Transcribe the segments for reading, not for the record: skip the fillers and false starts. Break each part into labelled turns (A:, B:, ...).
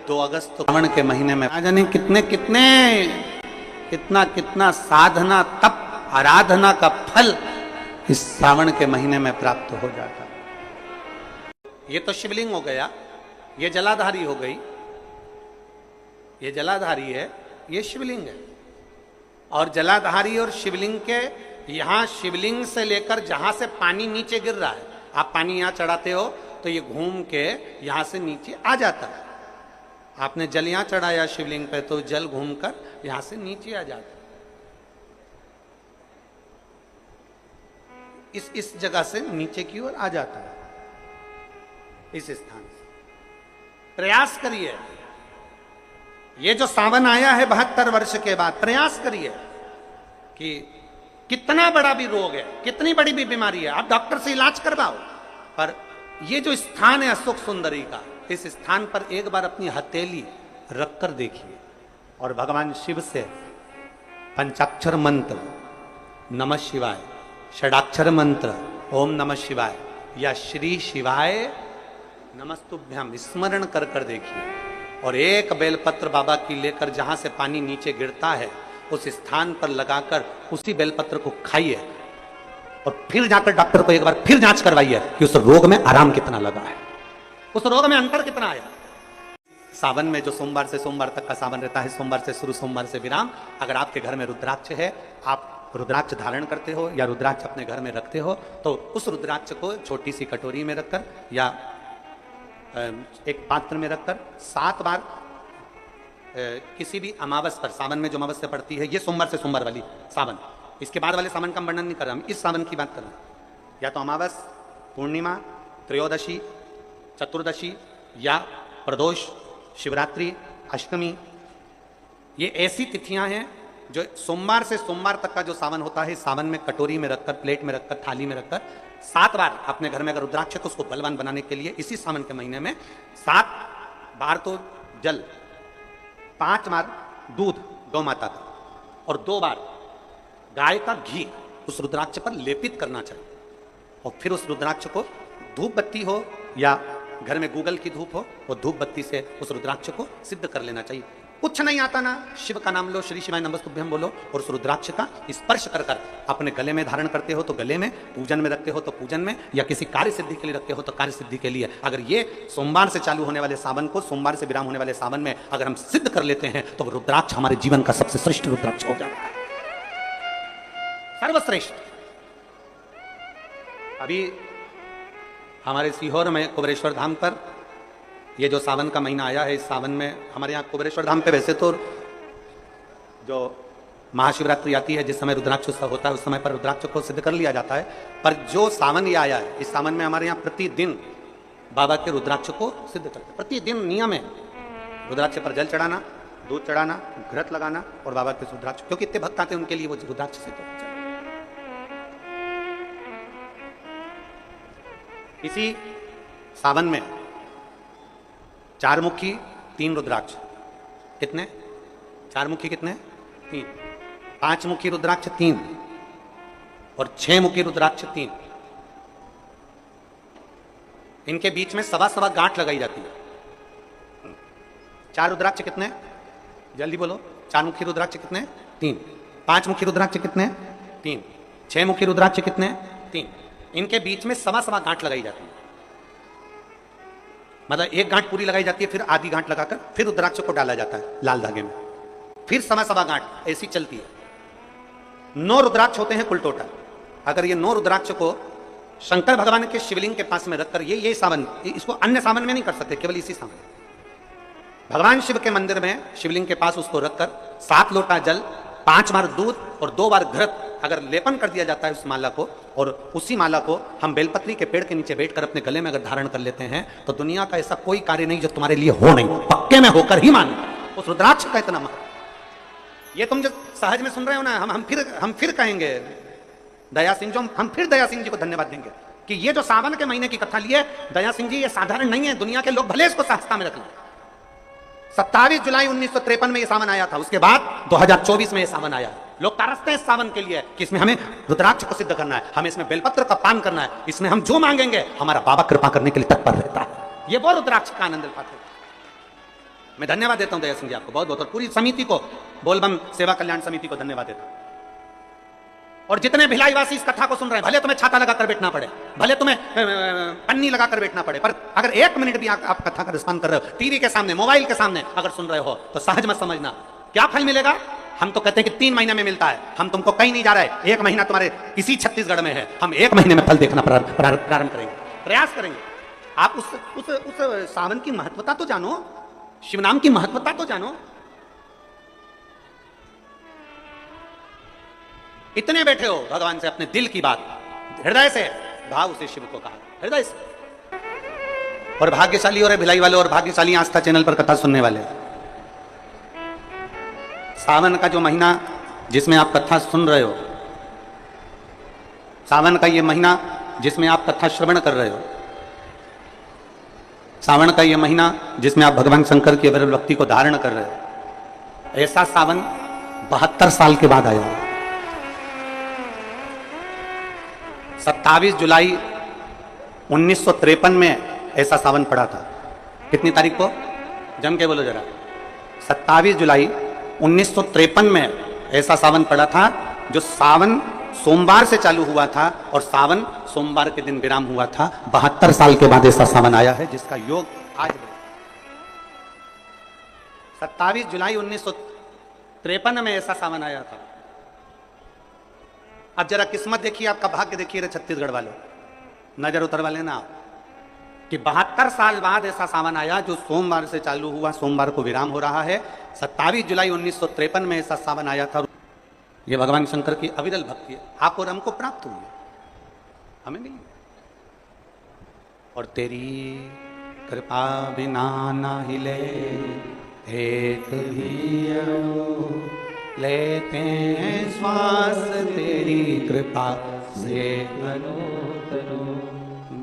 A: 2 अगस्त श्रावण के महीने में जाने कितने कितने कितना कितना साधना तप आराधना का फल इस श्रावण के महीने में प्राप्त हो जाता। ये तो शिवलिंग हो गया, ये जलाधारी हो गई, ये जलाधारी है, ये शिवलिंग है। और जलाधारी और शिवलिंग के यहां शिवलिंग से लेकर जहां से पानी नीचे गिर रहा है, आप पानी यहां चढ़ाते हो तो ये घूम के यहां से नीचे आ जाता है। आपने जल यहां चढ़ाया शिवलिंग पे तो जल घूमकर यहां से नीचे आ जाता है। इस जगह से नीचे की ओर आ जाता है, इस स्थान से। प्रयास करिए, ये जो सावन आया है 72 वर्ष के बाद, प्रयास करिए कि कितना बड़ा भी रोग है, कितनी बड़ी भी बीमारी है, आप डॉक्टर से इलाज करवाओ, पर ये जो स्थान है अशोक सुंदरी का, इस स्थान पर एक बार अपनी हथेली रखकर देखिए और भगवान शिव से पंचाक्षर मंत्र नमः शिवाय, षडाक्षर मंत्र ओम नमः शिवाय या श्री शिवाय नमस्तुभ्यम स्मरण कर कर देखिए। और एक बेलपत्र बाबा की लेकर जहां से पानी नीचे गिरता है उस स्थान पर लगाकर उसी बेलपत्र को खाइए और फिर जाकर डॉक्टर को एक बार फिर जांच करवाइए कि उस रोग में आराम कितना लगा है, उस रोग में अंतर कितना आया। सावन में जो सोमवार से सोमवार तक का सावन रहता है, सोमवार से शुरू सोमवार से विराम, अगर आपके घर में रुद्राक्ष है, आप रुद्राक्ष धारण करते हो या रुद्राक्ष अपने घर में रखते हो, तो उस रुद्राक्ष को छोटी सी कटोरी में रखकर या एक पात्र में रखकर 7 बार किसी भी अमावस पर, सावन में जो अमावस्या पड़ती है, ये सोमवार से सोमवार वाली सावन, इसके बाद वाले सावन का वर्णन नहीं कर रहा, हम इस सावन की बात कर रहे हैं। या तो अमावस, पूर्णिमा, त्रयोदशी, चतुर्दशी या प्रदोष, शिवरात्रि, अष्टमी, ये ऐसी तिथियां हैं जो सोमवार से सोमवार तक का जो सावन होता है, सावन में कटोरी में रखकर, प्लेट में रखकर, थाली में रखकर 7 बार अपने घर में अगर रुद्राक्ष है तो उसको बलवान बनाने के लिए इसी सावन के महीने में 7 बार तो जल, 5 बार दूध गौ माता का और 2 बार गाय का घी उस रुद्राक्ष पर लेपित करना चाहिए। और फिर उस रुद्राक्ष को धूप बत्ती हो या घर में गूगल की धूप हो, वो धूप बत्ती से उस रुद्राक्ष को सिद्ध कर लेना चाहिए। कुछ नहीं आता ना, शिव का नाम लो, श्री शिवाय नमस्तुभ्यम बोलो और उस रुद्राक्ष का स्पर्श कर कर अपने गले में धारण करते हो तो गले में, पूजन में रखते हो तो पूजन में, या किसी कार्य सिद्धि के लिए रखते हो तो कार्य सिद्धि के लिए। अगर ये सोमवार से चालू होने वाले सावन को, सोमवार से विराम होने वाले सावन में अगर हम सिद्ध कर लेते हैं तो रुद्राक्ष हमारे जीवन का सबसे श्रेष्ठ रुद्राक्ष हो जाता है, सर्वश्रेष्ठ। अभी हमारे सीहोर में कुबेरेश्वर धाम पर ये जो सावन का महीना आया है, इस सावन में हमारे यहाँ कुबेरेश्वर धाम पे वैसे तो जो महाशिवरात्रि आती है, जिस समय रुद्राक्ष उत्सव होता है, उस समय पर रुद्राक्ष को सिद्ध कर लिया जाता है, पर जो सावन ये आया है, इस सावन में हमारे यहाँ प्रतिदिन बाबा के रुद्राक्ष को सिद्ध करते हैं। प्रतिदिन नियम है रुद्राक्ष पर जल चढ़ाना, दूध चढ़ाना, घृत लगाना और बाबा के रुद्राक्ष, क्योंकि इतने भक्त आते हैं उनके लिए वो रुद्राक्ष सिद्ध होता है। इसी सावन में 4 मुखी 3 रुद्राक्ष, कितने? 4 मुखी कितने? 3। 5 मुखी रुद्राक्ष 3 और 6 मुखी रुद्राक्ष 3। इनके बीच में 1.25 गांठ लगाई जाती है। 4 रुद्राक्ष कितने? जल्दी बोलो। 4 मुखी रुद्राक्ष कितने? 3। 5 मुखी रुद्राक्ष कितने? 3। 6 मुखी रुद्राक्ष कितने? 3। इनके बीच में 1.25 गांठ लगाई जाती है। मतलब एक गांठ पूरी लगाई जाती है, फिर आधी गांठ लगाकर फिर रुद्राक्ष को डाला जाता है लाल धागे में, फिर 1.25 गांठ, ऐसी चलती है। 9 रुद्राक्ष होते हैं कुल टोटल। अगर ये 9 रुद्राक्ष को शंकर भगवान के शिवलिंग के पास में रखकर, ये सावन, इसको अन्य सावन में नहीं कर सकते, केवल इसी सावन, भगवान शिव के मंदिर में शिवलिंग के पास उसको रखकर 7 लोटा जल, 5 बार दूध और 2 बार घृत अगर लेपन कर दिया जाता है उस माला को, और उसी माला को हम बेलपत्री के पेड़ के नीचे बैठकर अपने गले में अगर धारण कर लेते हैं, तो दुनिया का ऐसा कोई कार्य नहीं जो तुम्हारे लिए हो नहीं, पक्के में होकर ही मानो। उस रुद्राक्ष का इतना महत्व, ये तुम जो सहज में सुन रहे हो ना, हम फिर कहेंगे दया सिंह, जो हम फिर दया सिंह जी को धन्यवाद देंगे कि ये जो सावन के महीने की कथा ली है, दया सिंह जी, ये साधारण नहीं है। दुनिया के लोग भले इसको सहजता में रख लें। 27 जुलाई 1953 में ये सावन आया था, उसके बाद 2024 में ये सावन आया। लोग तरसते हैं इस सावन के लिए कि इसमें हमें रुद्राक्ष को सिद्ध करना है, हमें इसमें बेलपत्र का पान करना है, इसमें हम जो मांगेंगे हमारा बाबा कृपा करने के लिए तत्पर रहता है। ये वो रुद्राक्ष का आनंद पाते हैं। मैं धन्यवाद देता हूं दया सिंह जी आपको बहुत बहुत, और पूरी समिति को, बोलबम सेवा कल्याण समिति को धन्यवाद देता हूं। और जितने भिलाईवासी इस कथा को सुन रहे हैं, भले तुम्हें छाता लगाकर बैठना पड़े, भले तुम्हें पन्नी लगाकर बैठना पड़े, पर अगर 1 मिनट भी आप कथा का रिस्पॉन्स कर रहे हो, टीवी के सामने, मोबाइल के सामने अगर सुन रहे हो, तो सहज मत समझना क्या फल मिलेगा। हम तो कहते हैं कि 3 महीने में मिलता है, हम तुमको कहीं नहीं जा रहे, 1 महीना तुम्हारे इसी छत्तीसगढ़ में है, हम 1 महीने में फल देखना प्रारंभ करेंगे, प्रयास करेंगे। आप उस सावन की महत्वता तो जानो, शिव नाम की महत्वता तो जानो। इतने बैठे हो भगवान से अपने दिल की बात हृदय से भाव से शिव को कहा, हृदय से। और भाग्यशाली और भिलाई वाले, और भाग्यशाली आस्था चैनल पर कथा सुनने वाले। सावन का जो महीना जिसमें आप कथा सुन रहे हो, सावन का ये महीना जिसमें आप कथा श्रवण कर रहे हो, सावन का ये महीना जिसमें आप भगवान शंकर की अविरल भक्ति को धारण कर रहे हो, ऐसा सावन 72 साल के बाद आया। 27 जुलाई 1953 में ऐसा सावन पड़ा था। कितनी तारीख को? जम के बोलो जरा। 27 जुलाई 1953 में ऐसा सावन पड़ा था, जो सावन सोमवार से चालू हुआ था और सावन सोमवार के दिन विराम हुआ था। 72 साल के बाद ऐसा सावन आया है जिसका योग आज है। 27 जुलाई 1953 में ऐसा सावन आया था। अब जरा किस्मत देखिए, आपका भाग्य देखिए रे छत्तीसगढ़ वालों, नजर उतरवा लेना आप कि 72 साल बाद ऐसा सावन आया जो सोमवार से चालू हुआ, सोमवार को विराम हो रहा है। 27 जुलाई 1953 में ऐसा सावन आया था। ये भगवान शंकर की अविरल भक्ति है, आप और हमको प्राप्त हुई, हमें मिली। और तेरी कृपा बिना ना हिले एक भी लेते हैं श्वास, तेरी कृपा से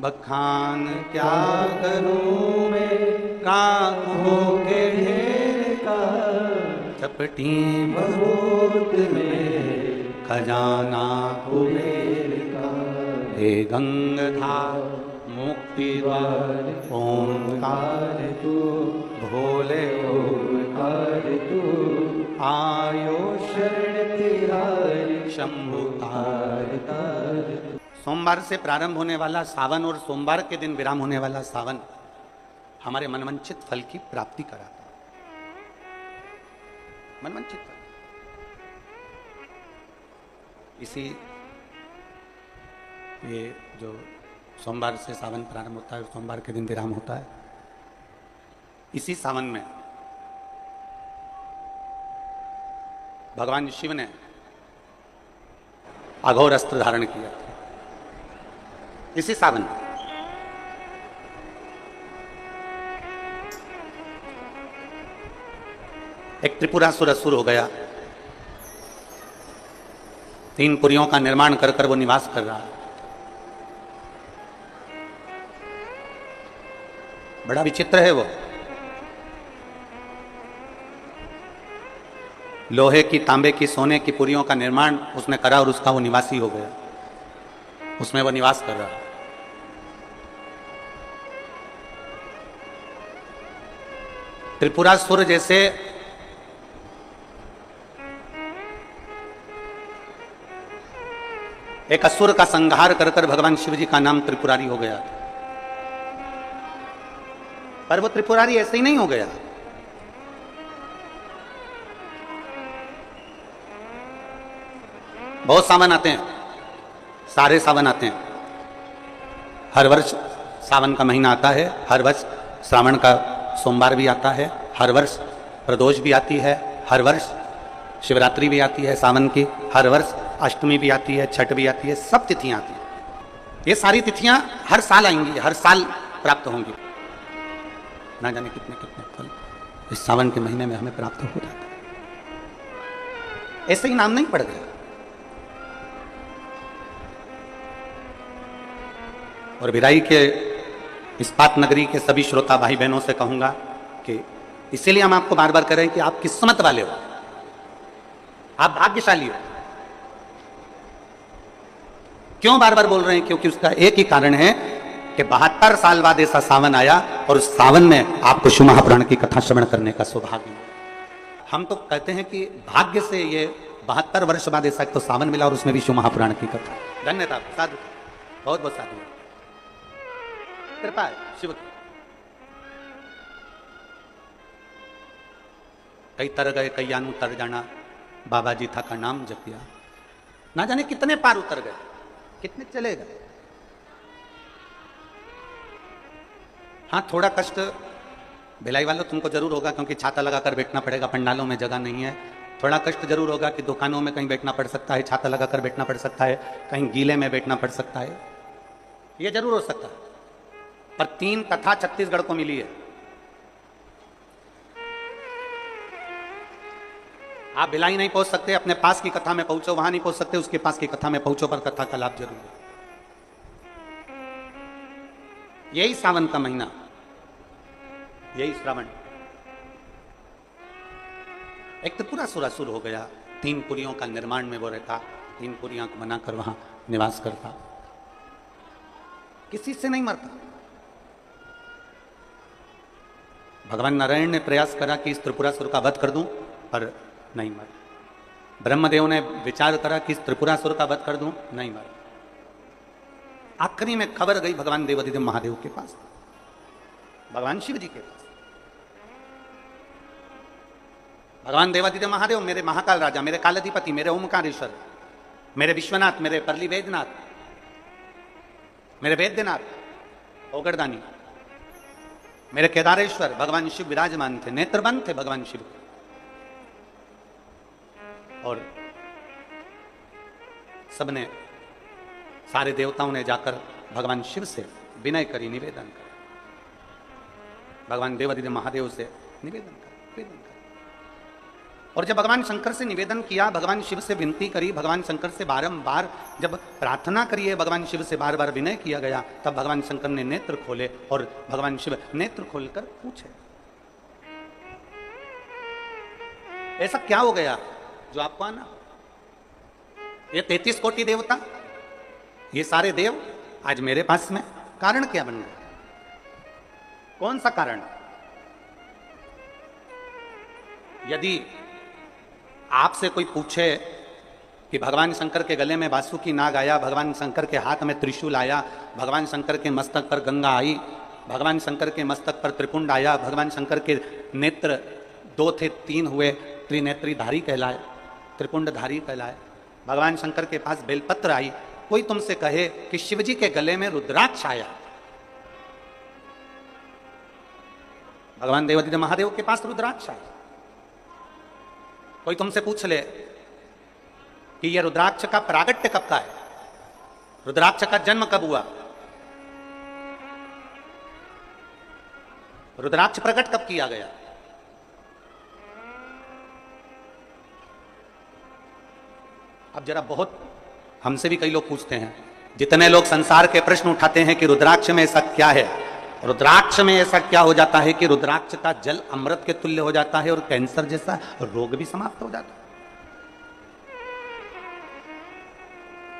A: बखान क्या करूं मैं, राखों के ढेर का चपटी बहुत में खजाना कुबेर का। हे गंगाधार मुक्ति द्वार ओंकार तू, भोले ओंकार तू, आयो शरण तिहारी शंभु तार तार। सोमवार से प्रारंभ होने वाला सावन और सोमवार के दिन विराम होने वाला सावन हमारे मनवांछित फल की प्राप्ति कराता है। मनवांछित फल। इसी ये जो सोमवार से सावन प्रारंभ होता है, सोमवार के दिन विराम होता है, इसी सावन में भगवान शिव ने अघोर अस्त्र धारण किया। इसी सावन में एक त्रिपुरासुर असुर हो गया, 3 पुरियों का निर्माण कर कर वो निवास कर रहा है। बड़ा विचित्र है वो। लोहे की, तांबे की, सोने की पुरियों का निर्माण उसने करा और उसका वो निवासी हो गया, उसमें वो निवास कर रहा है। त्रिपुरासुर जैसे एक असुर का संहार कर कर भगवान शिव जी का नाम त्रिपुरारी हो गया। पर वो त्रिपुरारी ऐसे ही नहीं हो गया। बहुत सावन आते हैं, सारे सावन आते हैं। हर वर्ष सावन का महीना आता है, हर वर्ष श्रावण का सोमवार भी आता है, हर वर्ष प्रदोष भी आती है, हर वर्ष शिवरात्रि भी आती है सावन की, हर वर्ष अष्टमी भी आती है, छठ भी आती है, सब तिथियां आती हैं। ये सारी तिथियां हर साल आएंगी, हर साल प्राप्त होंगी। ना जाने कितने कितने फल इस सावन के महीने में हमें प्राप्त हो जाता है। ऐसे ही नाम नहीं पड़ गया। और भिलाई के इस्पात नगरी के सभी श्रोता भाई बहनों से कहूंगा कि इसीलिए हम आपको बार बार कह रहे हैं कि आप किस्मत वाले हो, आप भाग्यशाली हो। क्यों बार बार बोल रहे हैं? क्योंकि उसका एक ही कारण है कि 72 साल बाद ऐसा सावन आया और उस सावन में आपको शिव महापुराण की कथा श्रवण करने का सौभाग्य मिला। हम तो कहते हैं कि भाग्य से ये 72 वर्ष बाद ऐसा तो सावन मिला और उसमें भी शिव महापुराण की कथा। धन्यवाद, साधु, बहुत बहुत साधु, कृपा है शिव की। कई तर गए कई आन उतर जाना, बाबा जी था का नाम जपिया, ना जाने कितने पार उतर गए, कितने चले गए। हाँ, थोड़ा कष्ट भिलाई वालों तुमको जरूर होगा, क्योंकि छाता लगाकर बैठना पड़ेगा, पंडालों में जगह नहीं है। थोड़ा कष्ट जरूर होगा कि दुकानों में कहीं बैठना पड़ सकता है, छाता लगाकर बैठना पड़ सकता है, कहीं गीले में बैठना पड़ सकता है, ये जरूर हो सकता है। पर 3 कथा छत्तीसगढ़ को मिली है। आप भिलाई नहीं पहुंच सकते, अपने पास की कथा में पहुंचो, वहां नहीं पहुंच सकते, उसके पास की कथा में पहुंचो, पर कथा का लाभ जरूर है। यही सावन का महीना, यही श्रावण, एक तो पूरा सुरासुर हो गया, 3 पुरियों का निर्माण में वो रहता, 3 पुरियां को बनाकर वहां निवास करता, किसी से नहीं मरता। भगवान नारायण ने प्रयास करा कि इस त्रिपुरासुर का वध कर दूं, पर नहीं मरा। ब्रह्मदेव ने विचार करा कि इस त्रिपुरासुर का वध कर दूं, नहीं मरा। आखिरी में खबर गई भगवान देवादिदेव महादेव के पास, भगवान शिव जी के पास। भगवान देवादिदेव महादेव, मेरे महाकाल राजा, मेरे कालाधिपति, मेरे ओमकारेश्वर, मेरे विश्वनाथ, मेरे परली वैद्यनाथ, मेरे वैद्यनाथ ओगरदानी, मेरे केदारेश्वर, भगवान शिव विराजमान थे, नेत्रबंद थे भगवान शिव। और सबने, सारे देवताओं ने जाकर भगवान शिव से विनय करी, निवेदन कर, भगवान देवादिदेव महादेव से निवेदन कर। और जब भगवान शंकर से निवेदन किया, भगवान शिव से विनती करी, भगवान शंकर से बारंबार जब प्रार्थना करी है, भगवान शिव से बार बार विनय किया गया, तब भगवान शंकर ने नेत्र खोले और भगवान शिव नेत्र खोलकर पूछे, ऐसा क्या हो गया जो आपको आना? ये 33 कोटि देवता, ये सारे देव आज मेरे पास में, कारण क्या बन गया? कौन सा कारण? यदि आपसे कोई पूछे कि भगवान शंकर के गले में वासुकी नाग आया, भगवान शंकर के हाथ में त्रिशूल आया, भगवान शंकर के मस्तक पर गंगा आई, भगवान शंकर के मस्तक पर त्रिपुंड आया, भगवान शंकर के नेत्र 2 थे 3 हुए, त्रिनेत्रीधारी कहलाए, त्रिपुंडधारी कहलाए, भगवान शंकर के पास बेलपत्र आई, कोई तुमसे कहे कि शिवजी के गले में रुद्राक्ष आया, भगवान देवादिदेव महादेव के पास रुद्राक्ष आया, कोई तुमसे पूछ ले कि यह रुद्राक्ष का प्रागट्य कब का है, रुद्राक्ष का जन्म कब हुआ, रुद्राक्ष प्रकट कब किया गया? अब जरा बहुत हमसे भी कई लोग पूछते हैं, जितने लोग संसार के प्रश्न उठाते हैं कि रुद्राक्ष में ऐसा क्या है, रुद्राक्ष में ऐसा क्या हो जाता है कि रुद्राक्ष का जल अमृत के तुल्य हो जाता है और कैंसर जैसा रोग भी समाप्त हो जाता है।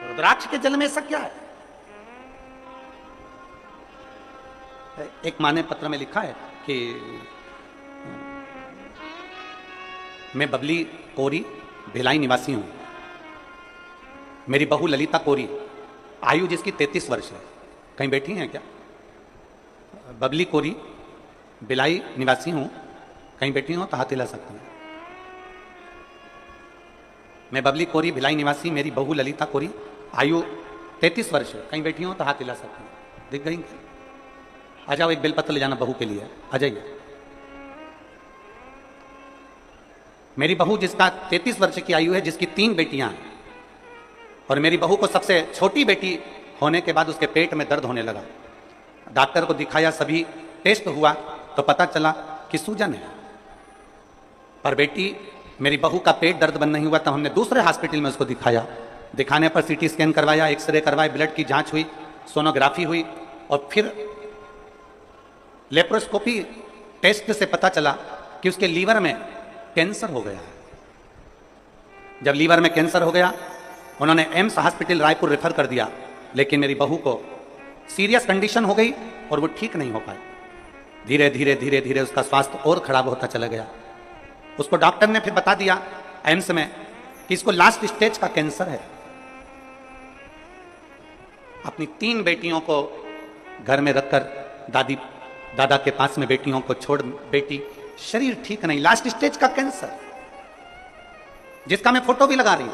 A: रुद्राक्ष के जल में ऐसा क्या है? एक माँ ने पत्र में लिखा है कि मैं बबली कोरी भिलाई निवासी हूं, मेरी बहू ललिता कोरी, आयु जिसकी 33 वर्ष है, कहीं बैठी हैं क्या? बबली कोरी भिलाई निवासी हूं, कहीं बैठी हो तो हाथ हिला सकती हैं। मैं बबली कोरी भिलाई निवासी, मेरी बहू ललिता कोरी, आयु 33 वर्ष है, कहीं बैठी हो तो हाथ हिला सकती हैं। दिख गई? आ जाओ, एक बेलपत्र ले जाना बहू के लिए, आ जाइए। मेरी बहू जिसका 33 वर्ष की आयु है, जिसकी 3 बेटियां हैं, और मेरी बहू को सबसे छोटी बेटी होने के बाद उसके पेट में दर्द होने लगा, डॉक्टर को दिखाया, सभी टेस्ट हुआ तो पता चला कि सूजन है, पर बेटी मेरी बहू का पेट दर्द बंद नहीं हुआ, तब हमने दूसरे हॉस्पिटल में उसको दिखाया, दिखाने पर सीटी स्कैन करवाया, एक्सरे करवाए, ब्लड की जांच हुई, सोनोग्राफी हुई, और फिर लेप्रोस्कोपी टेस्ट से पता चला कि उसके लीवर में कैंसर हो गया है। जब लीवर में कैंसर हो गया, उन्होंने एम्स हॉस्पिटल रायपुर रेफर कर दिया, लेकिन मेरी बहू को सीरियस कंडीशन हो गई और वो ठीक नहीं हो पाए। धीरे धीरे धीरे धीरे उसका स्वास्थ्य और खराब होता चला गया। उसको डॉक्टर ने फिर बता दिया एम्स में कि इसको लास्ट स्टेज का कैंसर है। अपनी 3 बेटियों को घर में रखकर दादा के पास में बेटियों को छोड़, बेटी शरीर ठीक नहीं, लास्ट स्टेज का कैंसर, जिसका मैं फोटो भी लगा रही हूं।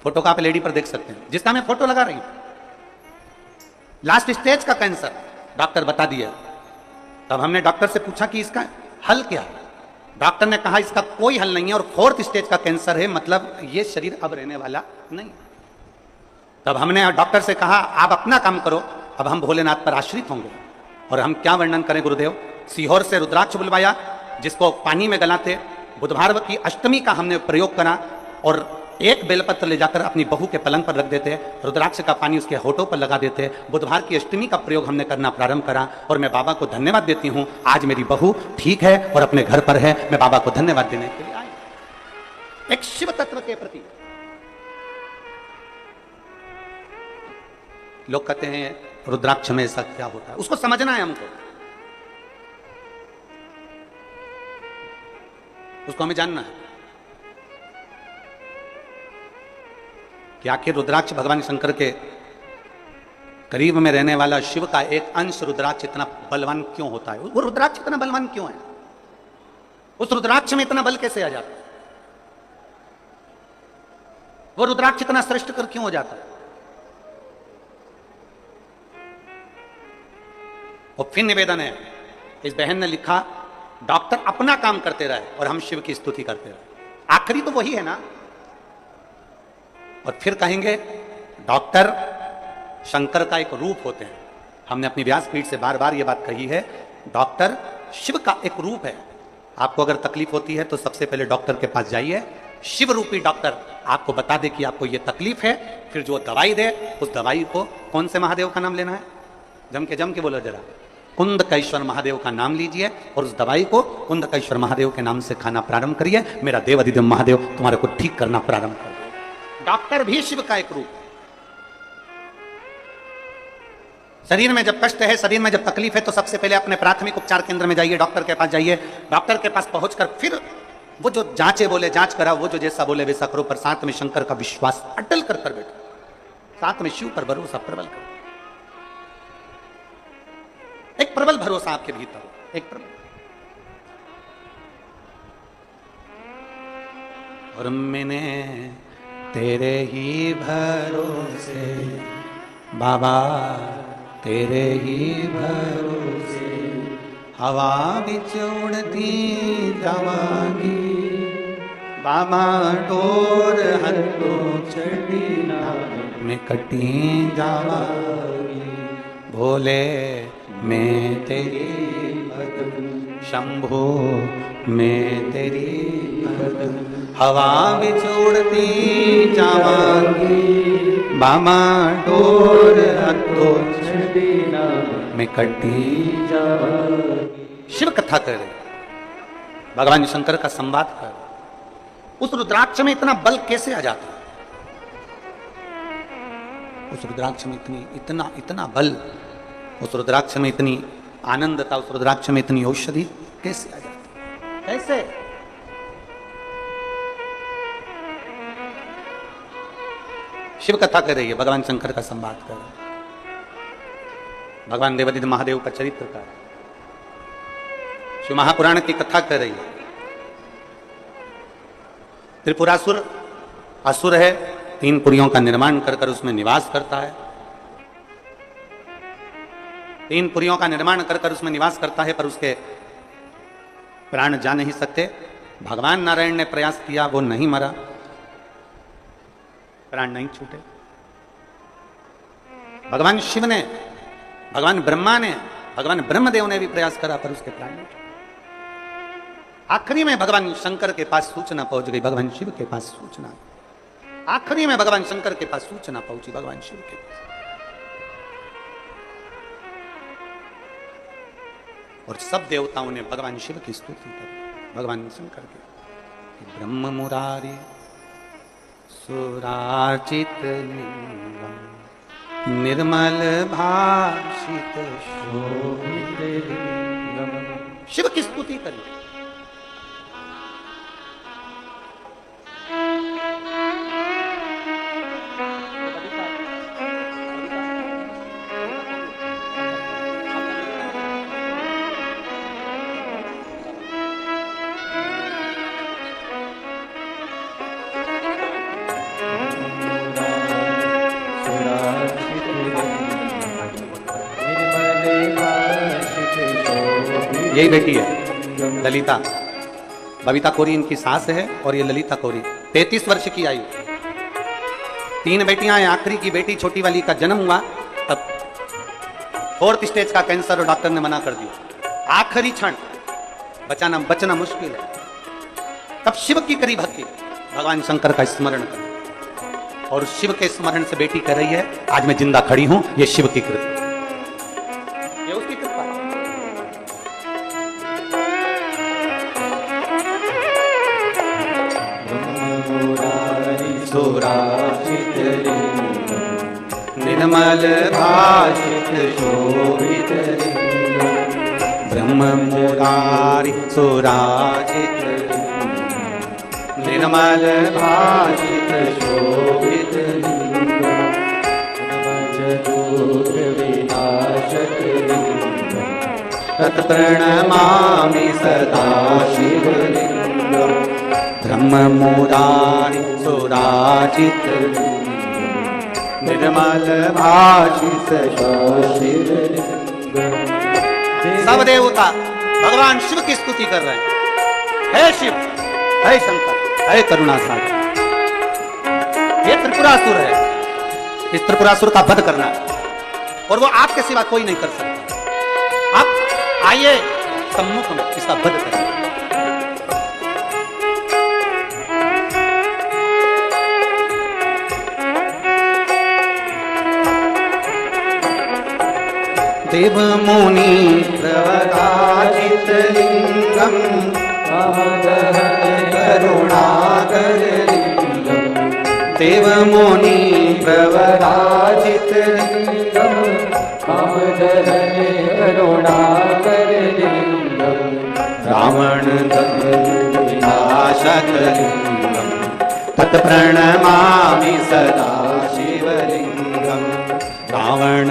A: फोटो का आप लेडी पर देख सकते हैं, जिसका मैं फोटो लगा रही हूं। लास्ट स्टेज का कैंसर डॉक्टर बता दिया। तब हमने डॉक्टर से पूछा कि इसका हल क्या है। डॉक्टर ने कहा इसका कोई हल नहीं है और 4th स्टेज का कैंसर है, मतलब ये शरीर अब रहने वाला नहीं। तब हमने डॉक्टर से कहा आप अपना काम करो, अब हम भोलेनाथ पर आश्रित होंगे। और हम क्या वर्णन करें गुरुदेव, सीहोर से रुद्राक्ष बुलवाया जिसको पानी में गलाते। बुधवार की अष्टमी का हमने प्रयोग करा और एक बेलपत्र ले जाकर अपनी बहू के पलंग पर रख देते, रुद्राक्ष का पानी उसके होठों पर लगा देते। बुधवार की अष्टमी का प्रयोग हमने करना प्रारंभ करा और मैं बाबा को धन्यवाद देती हूं, आज मेरी बहू ठीक है और अपने घर पर है। मैं बाबा को धन्यवाद देने के लिए आई। एक शिव तत्व के प्रति लोग कहते हैं रुद्राक्ष में ऐसा क्या होता है, उसको समझना है हमको, उसको हमें जानना है कि आखिर रुद्राक्ष भगवान शंकर के करीब में रहने वाला शिव का एक अंश रुद्राक्ष इतना बलवान क्यों होता है। वो रुद्राक्ष इतना बलवान क्यों है, उस रुद्राक्ष में इतना बल कैसे आ जाता है, वो रुद्राक्ष इतना श्रेष्ठ कर क्यों हो जाता है। और फिर निवेदन है, इस बहन ने लिखा डॉक्टर अपना काम करते रहे और हम शिव की स्तुति करते रहे, आखिरी तो वही है ना। और फिर कहेंगे डॉक्टर शंकर का एक रूप होते हैं। हमने अपनी व्यासपीठ से बार बार यह बात कही है, डॉक्टर शिव का एक रूप है। आपको अगर तकलीफ होती है तो सबसे पहले डॉक्टर के पास जाइए, शिव रूपी डॉक्टर आपको बता दे कि आपको यह तकलीफ है, फिर जो दवाई दे उस दवाई को, कौन से महादेव का नाम लेना है, जम के बोलो जरा, कुंदकेश्वर महादेव का नाम लीजिए और उस दवाई को कुंदकेश्वर महादेव के नाम से खाना प्रारंभ करिए। मेरा देव अधिदेव महादेव तुम्हारे को ठीक करना प्रारंभ कर दे। डॉक्टर भी शिव का एक रूप। शरीर में जब कष्ट है, शरीर में जब तकलीफ है तो सबसे पहले अपने प्राथमिक उपचार केंद्र में जाइए, डॉक्टर के पास जाइए। डॉक्टर के पास पहुंचकर फिर वो जो जांचे बोले जांच करा, वो जो जैसा बोले वैसा करो, पर साथ में शंकर का विश्वास अटल कर बैठो, साथ में शिव पर भरोसा प्रबल करो। एक प्रबल भरोसा आपके भीतर हो, एक प्रबल। और मैंने तेरे ही भरोसे बाबा, तेरे ही भरोसे हवा बिच उड़ती जावांगी बाबा, डोर हथों चढ़ी में कटी जावांगी। भोले मैं तेरी भगत, शंभो मैं तेरी भगत, हवा बिच उड़ती जावांगी बाबा, डोर हथों चढ़ी में कटी जावांगी। शिव कथा कर रहे, भगवान शंकर का संवाद कर। उस रुद्राक्ष में इतना बल कैसे आ जाता है, उस रुद्राक्ष में इतना बल, उस रुद्राक्ष में इतनी आनंदता, उस रुद्राक्ष में इतनी औषधि कैसे आ जाती है, कैसे? शिव कथा कर रही है, भगवान शंकर का संवाद कर रही है, भगवान देवादिदेव महादेव का चरित्र कर रही है, शिव महापुराण की कथा कर रही है। त्रिपुरासुर असुर है, 3 पुरियों का निर्माण कर उसमें निवास करता है। 3 पुरियों का निर्माण कर उसमें निवास करता है, पर उसके प्राण जा नहीं सकते। भगवान नारायण ने प्रयास किया, वो नहीं मरा, प्राण नहीं छूटे। भगवान शिव ने, भगवान ब्रह्मा ने, भगवान ब्रह्मदेव ने भी प्रयास करा, पर उसके प्राण नहीं छूटे। आखिरी में भगवान शंकर के पास सूचना पहुंच गई, भगवान शिव के पास सूचना, आखिरी में भगवान शंकर के पास सूचना पहुंची, भगवान शिव के पास। और सब देवताओं ने भगवान शिव की स्तुति की, भगवान शंकर की। ब्रह्म मुरारी सुराचित लिंगम निर्मल भाषित शोभित लिंगम। शिव की स्तुति करिए। यही बेटी है ललिता। बबीता कोरी इनकी सास है और ये ललिता कोरी 33 वर्ष की आयु। 3 बेटियां हैं, आखिरी की बेटी छोटी वाली का जन्म हुआ तब 4th स्टेज का कैंसर और डॉक्टर ने मना कर दिया। आखिरी क्षण बचना मुश्किल है। तब शिव की करी भक्ति, भगवान शंकर का स्मरण कर, और शिव के स्मरण से बेटी कर रही है आज मैं जिंदा खड़ी हूं। ये शिव की कृपा, ये उसकी कृपा। सुराचित निर्मल भाषित शोभित ब्रह्म मुरारी सुराचित निर्मल भाषित शोभित तत्प्रणमामि सदा शिवलिंगम्। ब्रह्म मुरारी सुराचित निर्मल भाषित शिवलिंगम्। सब देवता भगवान शिव की स्तुति कर रहे हैं। हे शिव, हे शंकर, हे करुणा सागर। ये त्रिपुरासुर है, इस त्रिपुरासुर का वध करना है और वो आपके सिवा कोई नहीं कर सकता। आप आइए सम्मुख में इसका वध करें। देव मुनि प्रवराजित लिंगम करुणाकर लिंगम। देव मुनि प्रवराजित लिंगम करुणाकर लिंगम। रावण विनाशक लिंगम तत्प्रणमामि सदा शिवलिंगम। रावण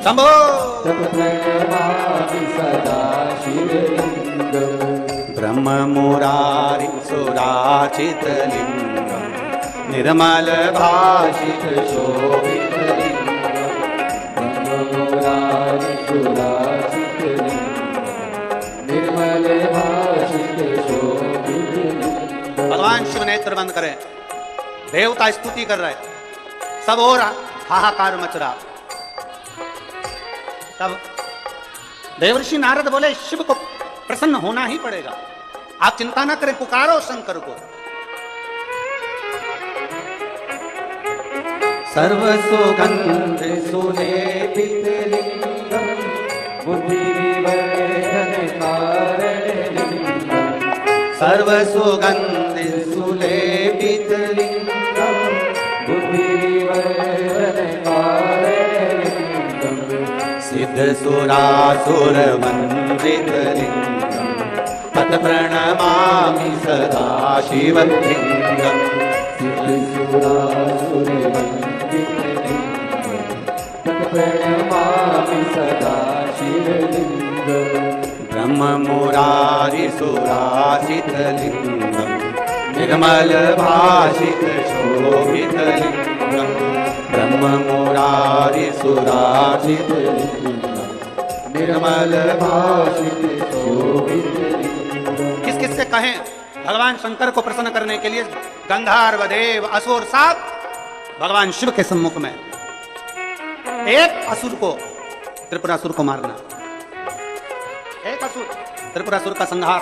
A: शंभो तत्प्रणमामि सदा शिवलिंगम। ब्रह्म मुरारी सुराचित लिंगम निर्मल भाषित शोभित लिंगम। ब्रह्म मुरारी सुराचित लिंगम निर्मल भाषित शोभित लिंगम। भगवान शिव नेत्र बंद करें। देवता स्तुति कर रहे, सब और हाहाकार मच रहा। तब देवर्षि नारद बोले शिव को प्रसन्न होना ही पड़ेगा, आप चिंता ना करें, पुकारो शंकर को। सर्व सुगंध सुलेपित लिंगम बुद्धि विवर्धन कारण लिंगम। सर्व सुगंध सुलेपित लिंगम बुद्धि विवर्धन कारण लिंगम। सिद्ध सुरासुर वंदित लिंगम तत्प्रणमामि सदा शिवलिंगम। सिद्ध सुरासुर वंदित लिंगम तत्प्रणमामि सदा शिवलिंगम। ब्रह्म मुरारी सुराचित लिंगम निर्मल भाषित शोभित लिंगम। ब्रह्म मुरारी सुराचित लिंगम निर्मल भाषित शोभित लिंगम। किस किस से कहें भगवान शंकर को प्रसन्न करने के लिए गंधर्व देव असुर सब भगवान शिव के सम्मुख में। एक असुर को, त्रिपुरासुर को मारना, एक असुर त्रिपुरासुर का संहार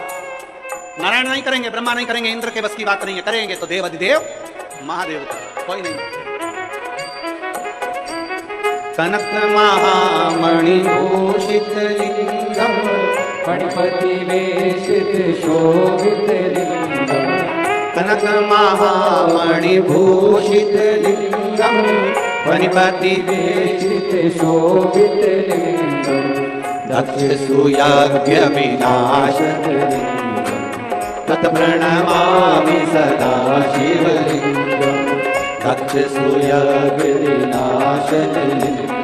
A: नारायण नहीं करेंगे, ब्रह्मा नहीं करेंगे, इंद्र के बस की बात नहीं है, करेंगे तो देव अधिदेव महादेव का, कोई नहीं। कनक महामणि भूषित लिंगम फणिपति वेशित शोभित लिंगम। कनक महामणि भूषित लिंगम लिंगम वनिपति
B: वेशित शोभित लिंगम
A: दक्ष सुयज्ञ विनाशक
B: तत्प्रणमामि सदा शिवलिंगम दक्ष सुयज्ञ विनाशलिंगम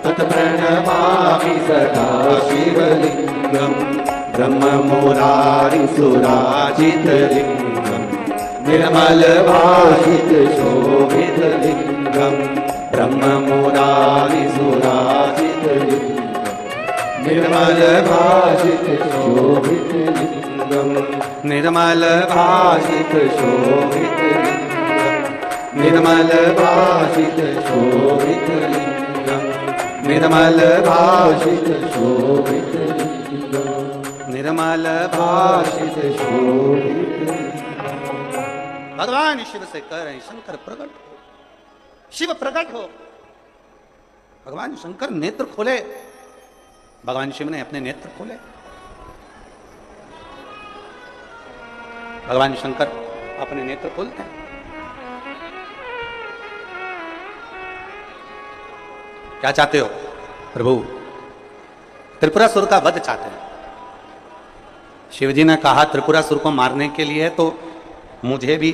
B: तत्प्रणमामि सदा शिवलिंगम ब्रह्म मुरारि सुराजित लिंगम निर्मल भाषित शोभित लिंगम ब्रह्म मुरारि सुराजित लिंगम निर्मल भाषित शोभित लिंगम निर्मल भाषित शोभित लिंगम निर्मल भाषित शोभित लिंगम निर्मल भाषित शोभित लिंगम निर्मल भाषित शोभित।
A: भगवान शिव से कह रहे हैं शंकर प्रकट हो, शिव प्रकट हो। भगवान शंकर नेत्र खोले, भगवान शिव ने अपने नेत्र खोले। भगवान शंकर अपने नेत्र खोलते हैं। क्या चाहते हो प्रभु? त्रिपुरासुर का वध चाहते हैं। शिवजी ने कहा त्रिपुरासुर को मारने के लिए तो मुझे भी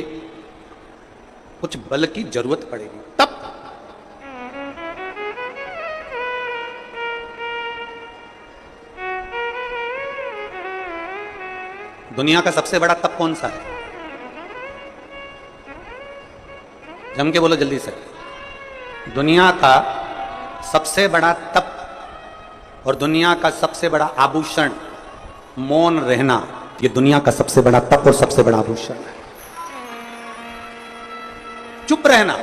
A: कुछ बल की जरूरत पड़ेगी। तब दुनिया का सबसे बड़ा तप कौन सा है? जम के बोलो जल्दी से। दुनिया का सबसे बड़ा तप और दुनिया का सबसे बड़ा आभूषण मौन रहना, ये दुनिया का सबसे बड़ा तप और सबसे बड़ा आभूषण है। चुप रहना।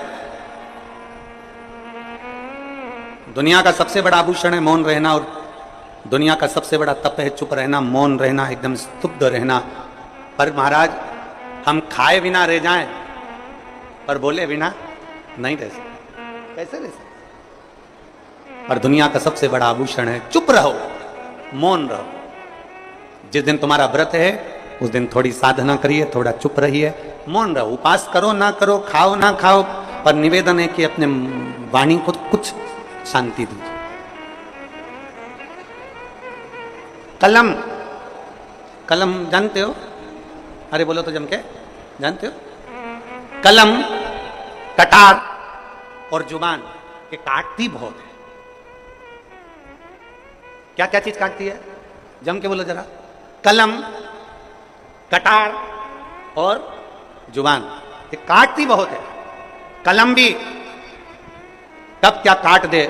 A: दुनिया का सबसे बड़ा आभूषण है मौन रहना और दुनिया का सबसे बड़ा तप है चुप रहना, मौन रहना, एकदम स्तुब्ध रहना। पर महाराज हम खाए बिना रह जाएं पर बोले बिना नहीं रह सकते। कैसे रह सकते? पर दुनिया का सबसे बड़ा आभूषण है चुप रहो, मौन रहो। जिस दिन तुम्हारा व्रत है उस दिन थोड़ी साधना करिए, थोड़ा चुप रहिए, मौन रहो। उपास करो ना करो, खाओ ना खाओ, पर निवेदन है कि अपने वाणी को कुछ शांति दीजिए। कलम, कलम जानते हो? अरे बोलो तो जम के, जानते हो? कलम, कटार और जुबान ये काटती बहुत है। क्या क्या चीज काटती है? जम के बोलो जरा। कलम, कटार और जुबान ये काटती बहुत है। कलम भी कब क्या काट दे,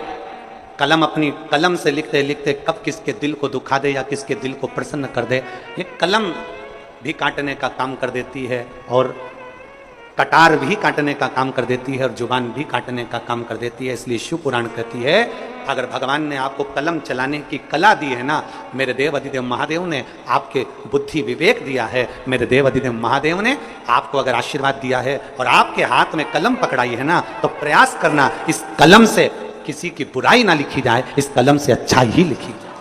A: कलम अपनी कलम से लिखते लिखते कब किसके दिल को दुखा दे या किसके दिल को प्रसन्न कर दे, ये कलम भी काटने का काम कर देती है और कटार भी काटने का काम कर देती है और जुबान भी काटने का काम कर देती है। इसलिए शिव पुराण कहती है अगर भगवान ने आपको कलम चलाने की कला दी है ना, मेरे देव अधिदेव महादेव ने आपके बुद्धि विवेक दिया है, मेरे देव अधिदेव महादेव ने आपको अगर आशीर्वाद दिया है और आपके हाथ में कलम पकड़ाई है ना, तो प्रयास करना इस कलम से किसी की बुराई ना लिखी जाए, इस कलम से अच्छा ही लिखी जाए।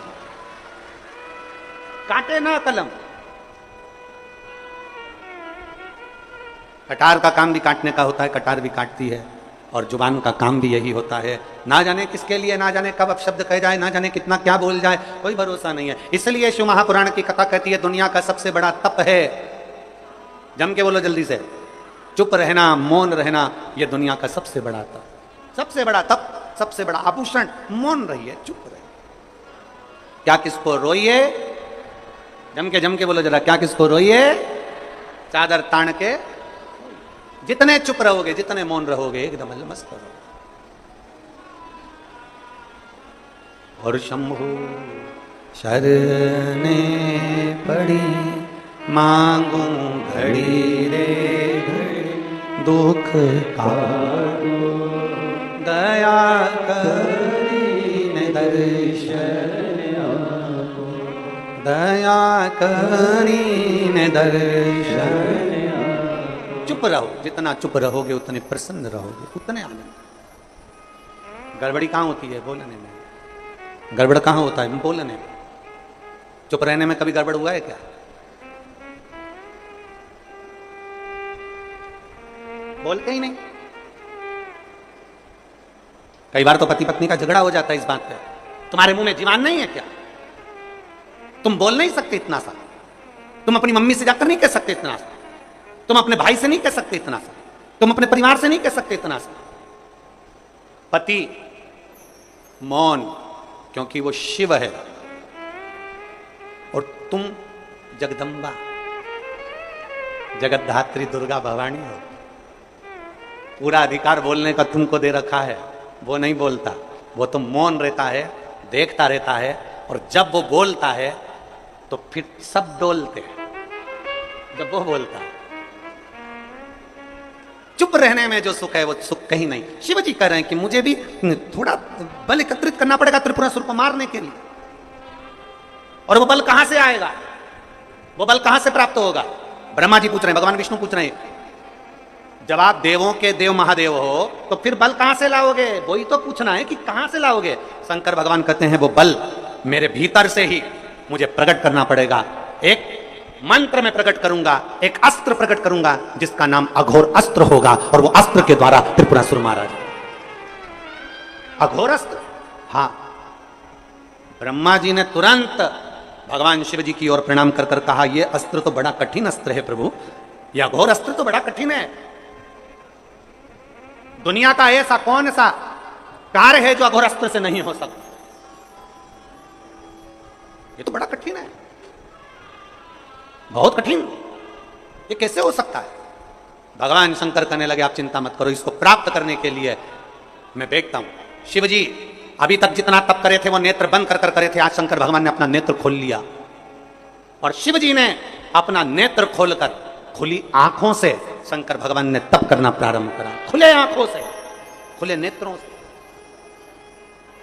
A: काटे ना कलम। कटार का काम भी काटने का होता है, कटार भी काटती है और जुबान का काम भी यही होता है। ना जाने किसके लिए, ना जाने कब अपशब्द कह जाए, ना जाने कितना क्या बोल जाए, कोई भरोसा नहीं है। इसलिए शिव महापुराण की कथा कहती है दुनिया का सबसे बड़ा तप है, जम के बोलो जल्दी से, चुप रहना, मौन रहना। यह दुनिया का सबसे बड़ा तप, सबसे बड़ा तप, सबसे बड़ा आभूषण। मौन रहिए, चुप रहिए। क्या किसको रोइए? जम के बोलो जरा, क्या किसको रोइए? चादर तान के। जितने चुप रहोगे, जितने मौन रहोगे, एकदम मस्त रहोगे। और शंभु शरणे पड़ी मांगू घड़ी रे घड़ी, दुख काटो दया करीने दर्शन आपो, दया करीने दर्शन। चुप रहो, जितना चुप रहोगे उतने प्रसन्न रहोगे, उतने आनंद। गड़बड़ी कहाँ होती है? बोलने में। गड़बड़ कहाँ होता है? बोलने में। चुप रहने में कभी गड़बड़ हुआ है क्या? बोलते ही नहीं। कई बार तो पति पत्नी का झगड़ा हो जाता है इस बात पे, तुम्हारे मुंह में जीवान नहीं है क्या? तुम बोल नहीं सकते इतना सा? तुम अपनी मम्मी से जाकर नहीं कह सकते इतना सा? तुम अपने भाई से नहीं कह सकते इतना सा? तुम अपने परिवार से नहीं कह सकते इतना सा? पति मौन, क्योंकि वो शिव है और तुम जगदम्बा, जगतधात्री दुर्गा भवानी हो। पूरा अधिकार बोलने का तुमको दे रखा है, वो नहीं बोलता, वो तो मौन रहता है, देखता रहता है, और जब वो बोलता है तो फिर सब डोलते हैं। जब वो बोलता है, चुप रहने में जो सुख है वो सुख कहीं नहीं। शिव जी कह रहे हैं कि मुझे भी थोड़ा बल एकत्रित करना पड़ेगा त्रिपुरासुर को मारने के लिए, और वो बल कहां से आएगा, वो बल कहां से प्राप्त होगा? ब्रह्मा जी पूछ रहे हैं, भगवान विष्णु पूछ रहे हैं, जब आप देवों के देव महादेव हो तो फिर बल कहां से लाओगे? वही तो पूछना है कि कहां से लाओगे। शंकर भगवान कहते हैं वो बल मेरे भीतर से ही मुझे प्रकट करना पड़ेगा। एक मंत्र में प्रकट करूंगा, एक अस्त्र प्रकट करूंगा जिसका नाम अघोर अस्त्र होगा, और वो अस्त्र के द्वारा त्रिपुरासुर मारा जाए। अघोर अस्त्र, हां। ब्रह्मा जी ने तुरंत भगवान शिव जी की ओर प्रणाम कर कर कहा, यह अस्त्र तो बड़ा कठिन अस्त्र है प्रभु, यह अघोर अस्त्र तो बड़ा कठिन है। दुनिया का ऐसा कौन सा कार्य है जो अघोर अस्त्र से नहीं हो सकता? ये तो बड़ा कठिन है, बहुत कठिन, ये कैसे हो सकता है? भगवान शंकर कहने लगे, आप चिंता मत करो, इसको प्राप्त करने के लिए मैं देखता हूं। शिव जी अभी तक जितना तप करे थे वो नेत्र बंद कर कर करे थे, आज शंकर भगवान ने अपना नेत्र खोल लिया, और शिव जी ने अपना नेत्र खोलकर खुली आंखों से शंकर भगवान ने तप करना प्रारंभ करा, खुले आंखों से, खुले नेत्रों से।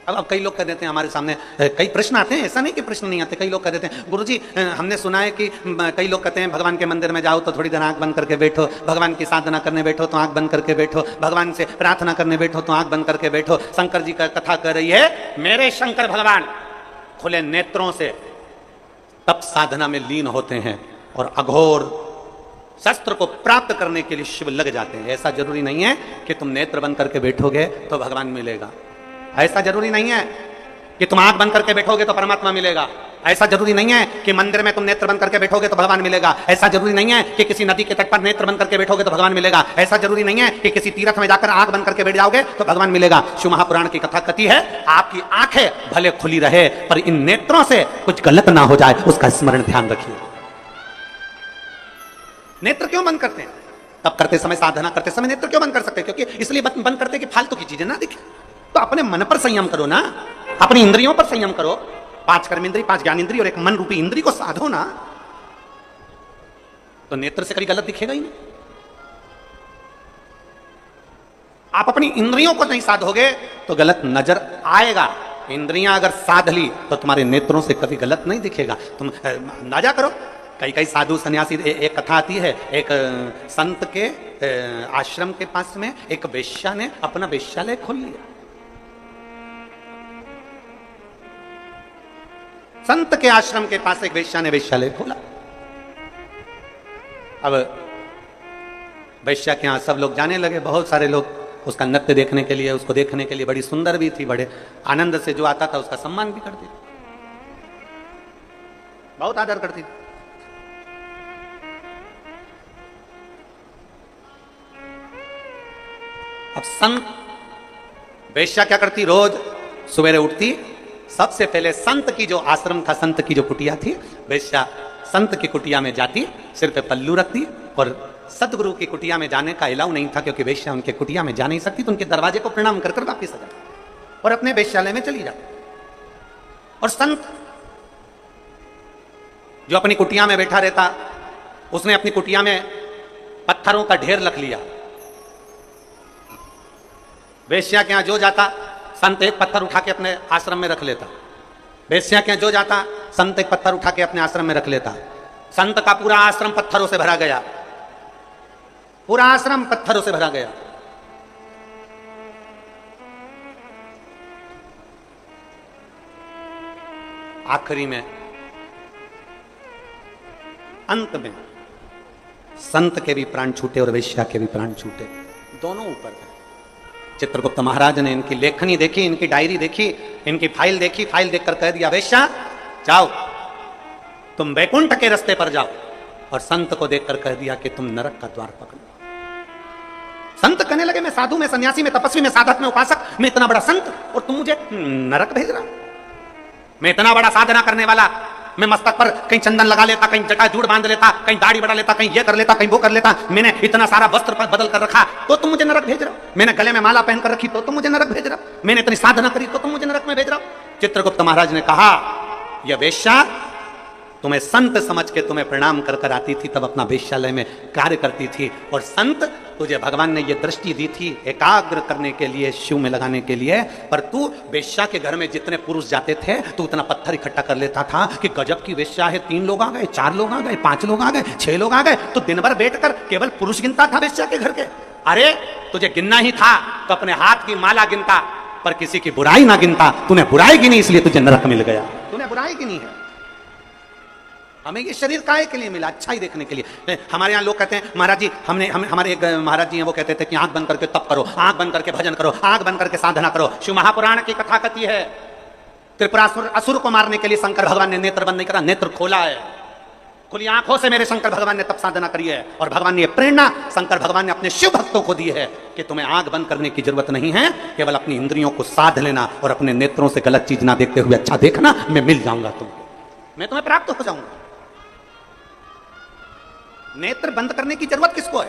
A: अब कई लोग कह देते हैं हमारे सामने, कई प्रश्न आते हैं, ऐसा नहीं कि प्रश्न नहीं आते, कई लोग कह देते हैं गुरुजी हमने सुना है कि कई लोग कहते हैं भगवान के मंदिर में जाओ तो थोड़ी देर आंख बंद करके बैठो, भगवान की साधना करने बैठो तो आंख बंद करके बैठो, भगवान से प्रार्थना करने बैठो तो आंख बंद करके बैठो। शंकर जी का कथा कर रही है, मेरे शंकर भगवान खुले नेत्रों से तप साधना में लीन होते हैं और अघोर शस्त्र को प्राप्त करने के लिए शिव लग जाते हैं। ऐसा जरूरी नहीं है कि तुम नेत्र बंद करके बैठोगे तो भगवान मिलेगा, ऐसा जरूरी नहीं है कि तुम आंख बंद करके बैठोगे तो परमात्मा मिलेगा, ऐसा जरूरी नहीं है कि मंदिर में तुम नेत्र बंद करके बैठोगे तो भगवान मिलेगा, ऐसा जरूरी नहीं है कि किसी नदी के तट पर नेत्र बंद करके बैठोगे तो भगवान मिलेगा, ऐसा जरूरी नहीं है कि किसी तीर्थ में जाकर आंख बंद करके बैठ जाओगे तो भगवान मिलेगा। शिव महापुराण की कथा कहती है, आपकी आंखें भले खुली रहे पर इन नेत्रों से कुछ गलत ना हो जाए, उसका स्मरण ध्यान रखिए। नेत्र क्यों बंद करते हैं? तब करते समय, साधना करते समय नेत्र क्यों बंद कर सकते हैं? क्योंकि इसलिए बंद करते कि फालतू की चीजें ना दिखे। तो अपने मन पर संयम करो ना, अपनी इंद्रियों पर संयम करो, 5 कर्मेंद्रिय, 5 ज्ञानेंद्रिय और 1 मन रूपी इंद्रिय को साधो ना, तो नेत्र से कभी गलत दिखेगा ही नहीं। आप अपनी इंद्रियों को नहीं साधोगे तो गलत नजर आएगा। इंद्रियां अगर साध ली तो तुम्हारे नेत्रों से कभी गलत नहीं दिखेगा। तुम अंदाजा करो, कई साधु सन्यासी, एक कथा आती है, एक संत के आश्रम के पास में एक वेश्या ने अपना वेश्यालय खोल लिया। संत के आश्रम के पास एक वेश्या ने वेश्यालय खोला। अब वेश्या के यहां सब लोग जाने लगे, बहुत सारे लोग उसका नृत्य देखने के लिए, उसको देखने के लिए, बड़ी सुंदर भी थी, बड़े आनंद से जो आता था उसका सम्मान भी करती, बहुत आदर करती थी। अब संत वेश्या क्या करती, रोज सवेरे उठती, सबसे पहले संत की जो आश्रम था, संत की जो कुटिया थी, वेश्या संत की कुटिया में जाती, सिर पे पल्लू रखती, और सतगुरु की कुटिया में जाने का अलाउ नहीं था क्योंकि वेश्या उनके कुटिया में जा नहीं सकती, तो उनके दरवाजे को प्रणाम कर कर वापिस आ जाती और अपने वेश्यालय में चली जाती। और संत जो अपनी कुटिया में बैठा रहता, उसने अपनी कुटिया में पत्थरों का ढेर रख लिया। वेश्या के यहां जो जाता, संत एक पत्थर उठा के अपने आश्रम में रख लेता। वेश्या के यहां जो जाता, संत एक पत्थर उठा के अपने आश्रम में रख लेता। संत का पूरा आश्रम पत्थरों से भरा गया, पूरा आश्रम पत्थरों से भरा गया। आखिरी में, अंत में संत के भी प्राण छूटे और वेश्या के भी प्राण छूटे, दोनों ऊपर गए। चित्रगुप्त महाराज ने इनकी लेखनी देखी, इनकी डायरी देखी, इनकी फाइल देखी, फाइल देखकर कह दिया, वेश्या जाओ तुम वैकुंठ के रास्ते पर जाओ। और संत को देखकर कह दिया कि तुम नरक का द्वार पकड़ो। संत कहने लगे, मैं साधु, मैं सन्यासी, मैं तपस्वी, मैं साधक, मैं उपासक, मैं इतना बड़ा संत, और तुम मुझे नरक भेज रहा? मैं इतना बड़ा साधना करने वाला, मैं मस्तक पर कहीं चंदन लगा लेता, कहीं जटा जूड़ बांध लेता, कहीं दाढ़ी बढ़ा लेता, कहीं ये कर लेता, कहीं वो कर लेता, मैंने इतना सारा वस्त्र पर बदल कर रखा, तो तुम मुझे नरक भेज रहे हो? मैंने गले में माला पहन कर रखी तो तुम मुझे नरक भेज रहे हो? मैंने इतनी साधना करी तो तुम मुझे नरक में भेज रहे हो? चित्रगुप्त महाराज ने कहा, यह वेश्या तुम्हें संत समझ के तुम्हें प्रणाम कर कर आती थी, तब अपना वेश्यालय में कार्य करती थी, और संत तुझे भगवान ने यह दृष्टि दी थी एकाग्र करने के लिए, शिव में लगाने के लिए, पर तू वेश्या के घर में जितने पुरुष जाते थे तू उतना पत्थर इकट्ठा कर लेता था कि गजब की वेश्या है, 3 लोग आ गए, 4 लोग आ गए, 5 लोग आ गए, 6 लोग आ गए, तो दिन भर बैठकर केवल पुरुष गिनता था वेश्या के घर के। अरे तुझे गिनना ही था तो अपने हाथ की माला गिनता, पर किसी की बुराई ना गिनता। तूने बुराई गिनी इसलिए तुझे नरक मिल गया, तूने बुराई गिनी है। हमें ये शरीर काहे के लिए मिला? अच्छाई देखने के लिए। हमारे यहाँ लोग कहते हैं, महाराज जी हमारे एक महाराज जी हैं, वो कहते थे कि आंख बंद करके तप करो, आंख बंद करके भजन करो, आंख बंद करके साधना करो। शिव महापुराण की कथा कहती है, त्रिपुरासुर असुर को मारने के लिए शंकर भगवान ने नेत्र बंद नहीं करा, नेत्र खोला है। खुली आंखों से मेरे शंकर भगवान ने तप साधना करी है, और भगवान ने प्रेरणा शंकर भगवान ने अपने शिव भक्तों को दी है कि तुम्हें आंख बंद करने की जरूरत नहीं है, केवल अपनी इंद्रियों को साध लेना और अपने नेत्रों से गलत चीज ना देखते हुए अच्छा देखना, मैं मिल जाऊंगा तुमको, मैं तुम्हें प्राप्त हो जाऊंगा। नेत्र बंद करने की जरूरत किसको है?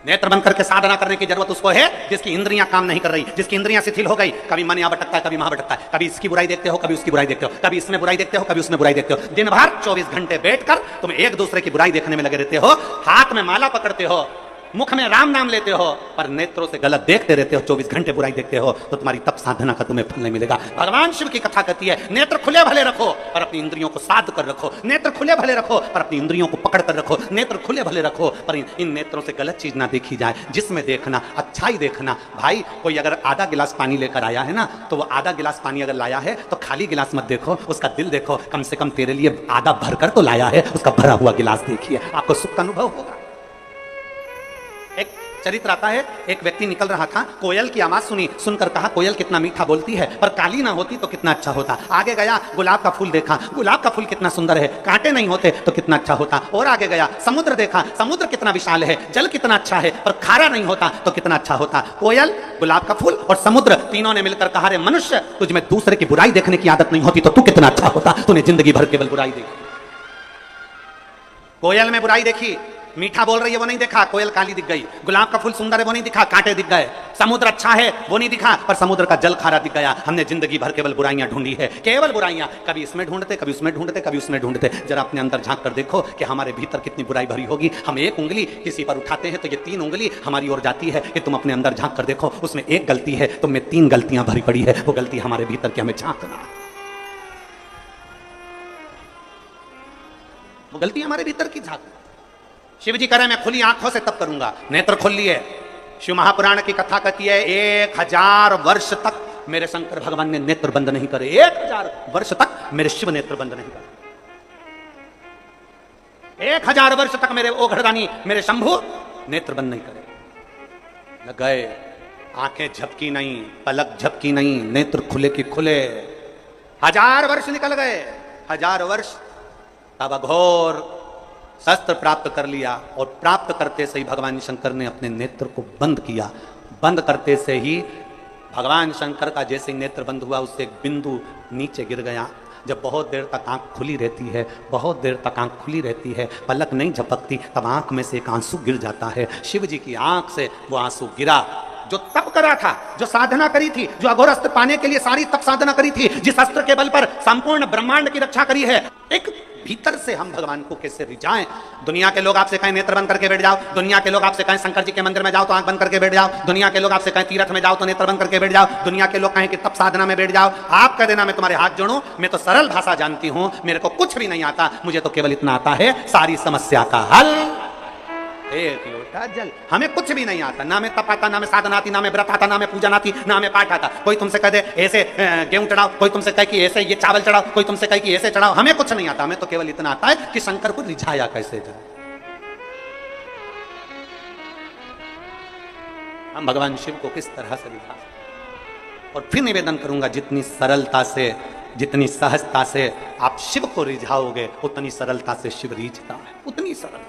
A: नेत्र बंद करके साधना करने की जरूरत उसको है जिसकी इंद्रियां काम नहीं कर रही, जिसकी इंद्रियां शिथिल हो गई। कभी मन यहाँ भटकता है, कभी वहां भटकता है, कभी इसकी बुराई देखते हो, कभी उसकी बुराई देखते हो, कभी इसमें बुराई देखते हो, कभी उसमें बुराई देखते हो। दिन भर 24 घंटे बैठकर तुम एक दूसरे की बुराई देखने में लगे रहते हो, हाथ में माला पकड़ते हो, मुख में राम नाम लेते हो, पर नेत्रों से गलत देखते रहते हो, 24 घंटे बुराई देखते हो, तो तुम्हारी तप साधना का तुम्हें फल नहीं मिलेगा। भगवान शिव की कथा कहती है, नेत्र खुले भले रखो पर अपनी इंद्रियों को साध कर रखो, नेत्र खुले भले रखो पर अपनी इंद्रियों को पकड़ कर रखो, नेत्र खुले भले रखो पर इन नेत्रों से गलत चीज ना देखी जाए, जिसमें देखना अच्छाई देखना। भाई कोई अगर आधा गिलास पानी लेकर आया है ना, तो वो आधा गिलास पानी अगर लाया है तो खाली गिलास मत देखो, उसका दिल देखो, कम से कम तेरे लिए आधा भरकर तो लाया है, उसका भरा हुआ गिलास देखिए, आपको सुख का अनुभव होगा। एक चरित्र आता है, एक व्यक्ति निकल रहा था, कोयल की आवाज सुनी, सुनकर कहा कोयल कितना मीठा बोलती है, पर काली ना होती तो कितना अच्छा होता। आगे गया, गुलाब का फूल देखा, गुलाब का फूल कितना सुंदर है, कांटे नहीं होते तो कितना अच्छा होता। और आगे गया, समुद्र देखा, समुद्र कितना विशाल है, जल कितना अच्छा है, पर खारा नहीं होता तो कितना अच्छा होता। कोयल, गुलाब का फूल और समुद्र तीनों ने मिलकर कहा, रे मनुष्य तुझ में दूसरे की बुराई देखने की आदत नहीं होती तो तू कितना अच्छा होता, तूने जिंदगी भर केवल बुराई देखी। कोयल में बुराई देखी, मीठा बोल रही है वो नहीं देखा, कोयल काली दिख गई। गुलाब का फूल सुंदर है वो नहीं दिखा, कांटे दिख गए। समुद्र अच्छा है वो नहीं दिखा, पर समुद्र का जल खारा दिख गया। हमने जिंदगी भर केवल बुराइयां ढूंढी है, केवल बुराइयां, कभी इसमें ढूंढते, कभी उसमें ढूंढते, कभी उसमें ढूंढते। जरा अपने अंदर झांक कर देखो कि हमारे भीतर कितनी बुराई भरी होगी। हम एक उंगली किसी पर उठाते हैं तो ये 3 उंगली हमारी ओर जाती है, कि तुम अपने अंदर झांक कर देखो, उसमें एक गलती है, तुम में 3 गलतियां भरी पड़ी है। वो गलती हमारे भीतर की, हमें झांकना, वो गलती हमारे भीतर की झांकना। शिव जी कह रहे मैं खुली आंखों से तप करूंगा, नेत्र खोल लिए। शिव महापुराण की कथा कहती है 1000 वर्ष तक मेरे शंकर भगवान ने नेत्र बंद नहीं करे, 1000 वर्ष तक मेरे शिव नेत्र बंद नहीं करे, 1000 वर्ष तक मेरे ओघड़दानी मेरे शंभु नेत्र बंद नहीं करे। गए, आंखें झपकी नहीं, पलक झपकी नहीं, नेत्र खुले की खुले। 1000 वर्ष निकल गए, 1000 वर्ष, तब अघोर शस्त्र प्राप्त कर लिया, और प्राप्त करते से ही भगवान शंकर ने अपने नेत्र को बंद किया। बंद करते से ही भगवान शंकर का जैसे नेत्र बंद हुआ, उससे एक बिंदु नीचे गिर गया। जब बहुत देर तक आंख खुली रहती है, बहुत देर तक आंख खुली रहती है, पलक नहीं झपकती, तब आंख में से एक आंसू गिर जाता है। शिव जी की आंख से वो आंसू गिरा। जो तप करा था, जो साधना करी थी, जो अघोर अस्त्र पाने के लिए सारी तप साधना करी थी, जिस अस्त्र के बल पर संपूर्ण ब्रह्मांड की रक्षा करी है, एक भीतर से हम भगवान को कैसे रिझाएं। दुनिया के लोग आपसे कहें नेत्र बंद करके बैठ जाओ, दुनिया के लोग आपसे कहें शंकर जी के मंदिर में जाओ तो आंख बंद करके बैठ जाओ, दुनिया के लोग आपसे कहें तीर्थ में जाओ तो नेत्र बंद करके बैठ जाओ, दुनिया के लोग कहें कि तप साधना में बैठ जाओ। आप कह देना मैं तुम्हारे हाथ जोड़ूं, मैं तो सरल भाषा जानती हूं, मेरे को कुछ भी नहीं आता, मुझे तो केवल इतना आता है, सारी समस्या का हल एक लोटा जल। हमें कुछ भी नहीं आता, ना मैं तप आता, ना मैं साधना आती, ना मैं व्रत आता, ना मैं पूजन आती, ना मैं पाठ आता। कोई तुमसे कह दे ऐसे गेहूं चढ़ाओ, कोई तुमसे कहे कि ऐसे ये चावल चढ़ाओ, कोई तुमसे कहे कि ऐसे चढ़ाओ, हमें कुछ नहीं आता। हमें तो केवल इतना आता है कि शंकर को रिझाया कैसे जाए। हम भगवान शिव को किस तरह से रिझा सकते। और फिर निवेदन करूंगा, जितनी सरलता से, जितनी सहजता से आप शिव को रिझाओगे, उतनी सरलता से शिव रिझता है, उतनी सरल।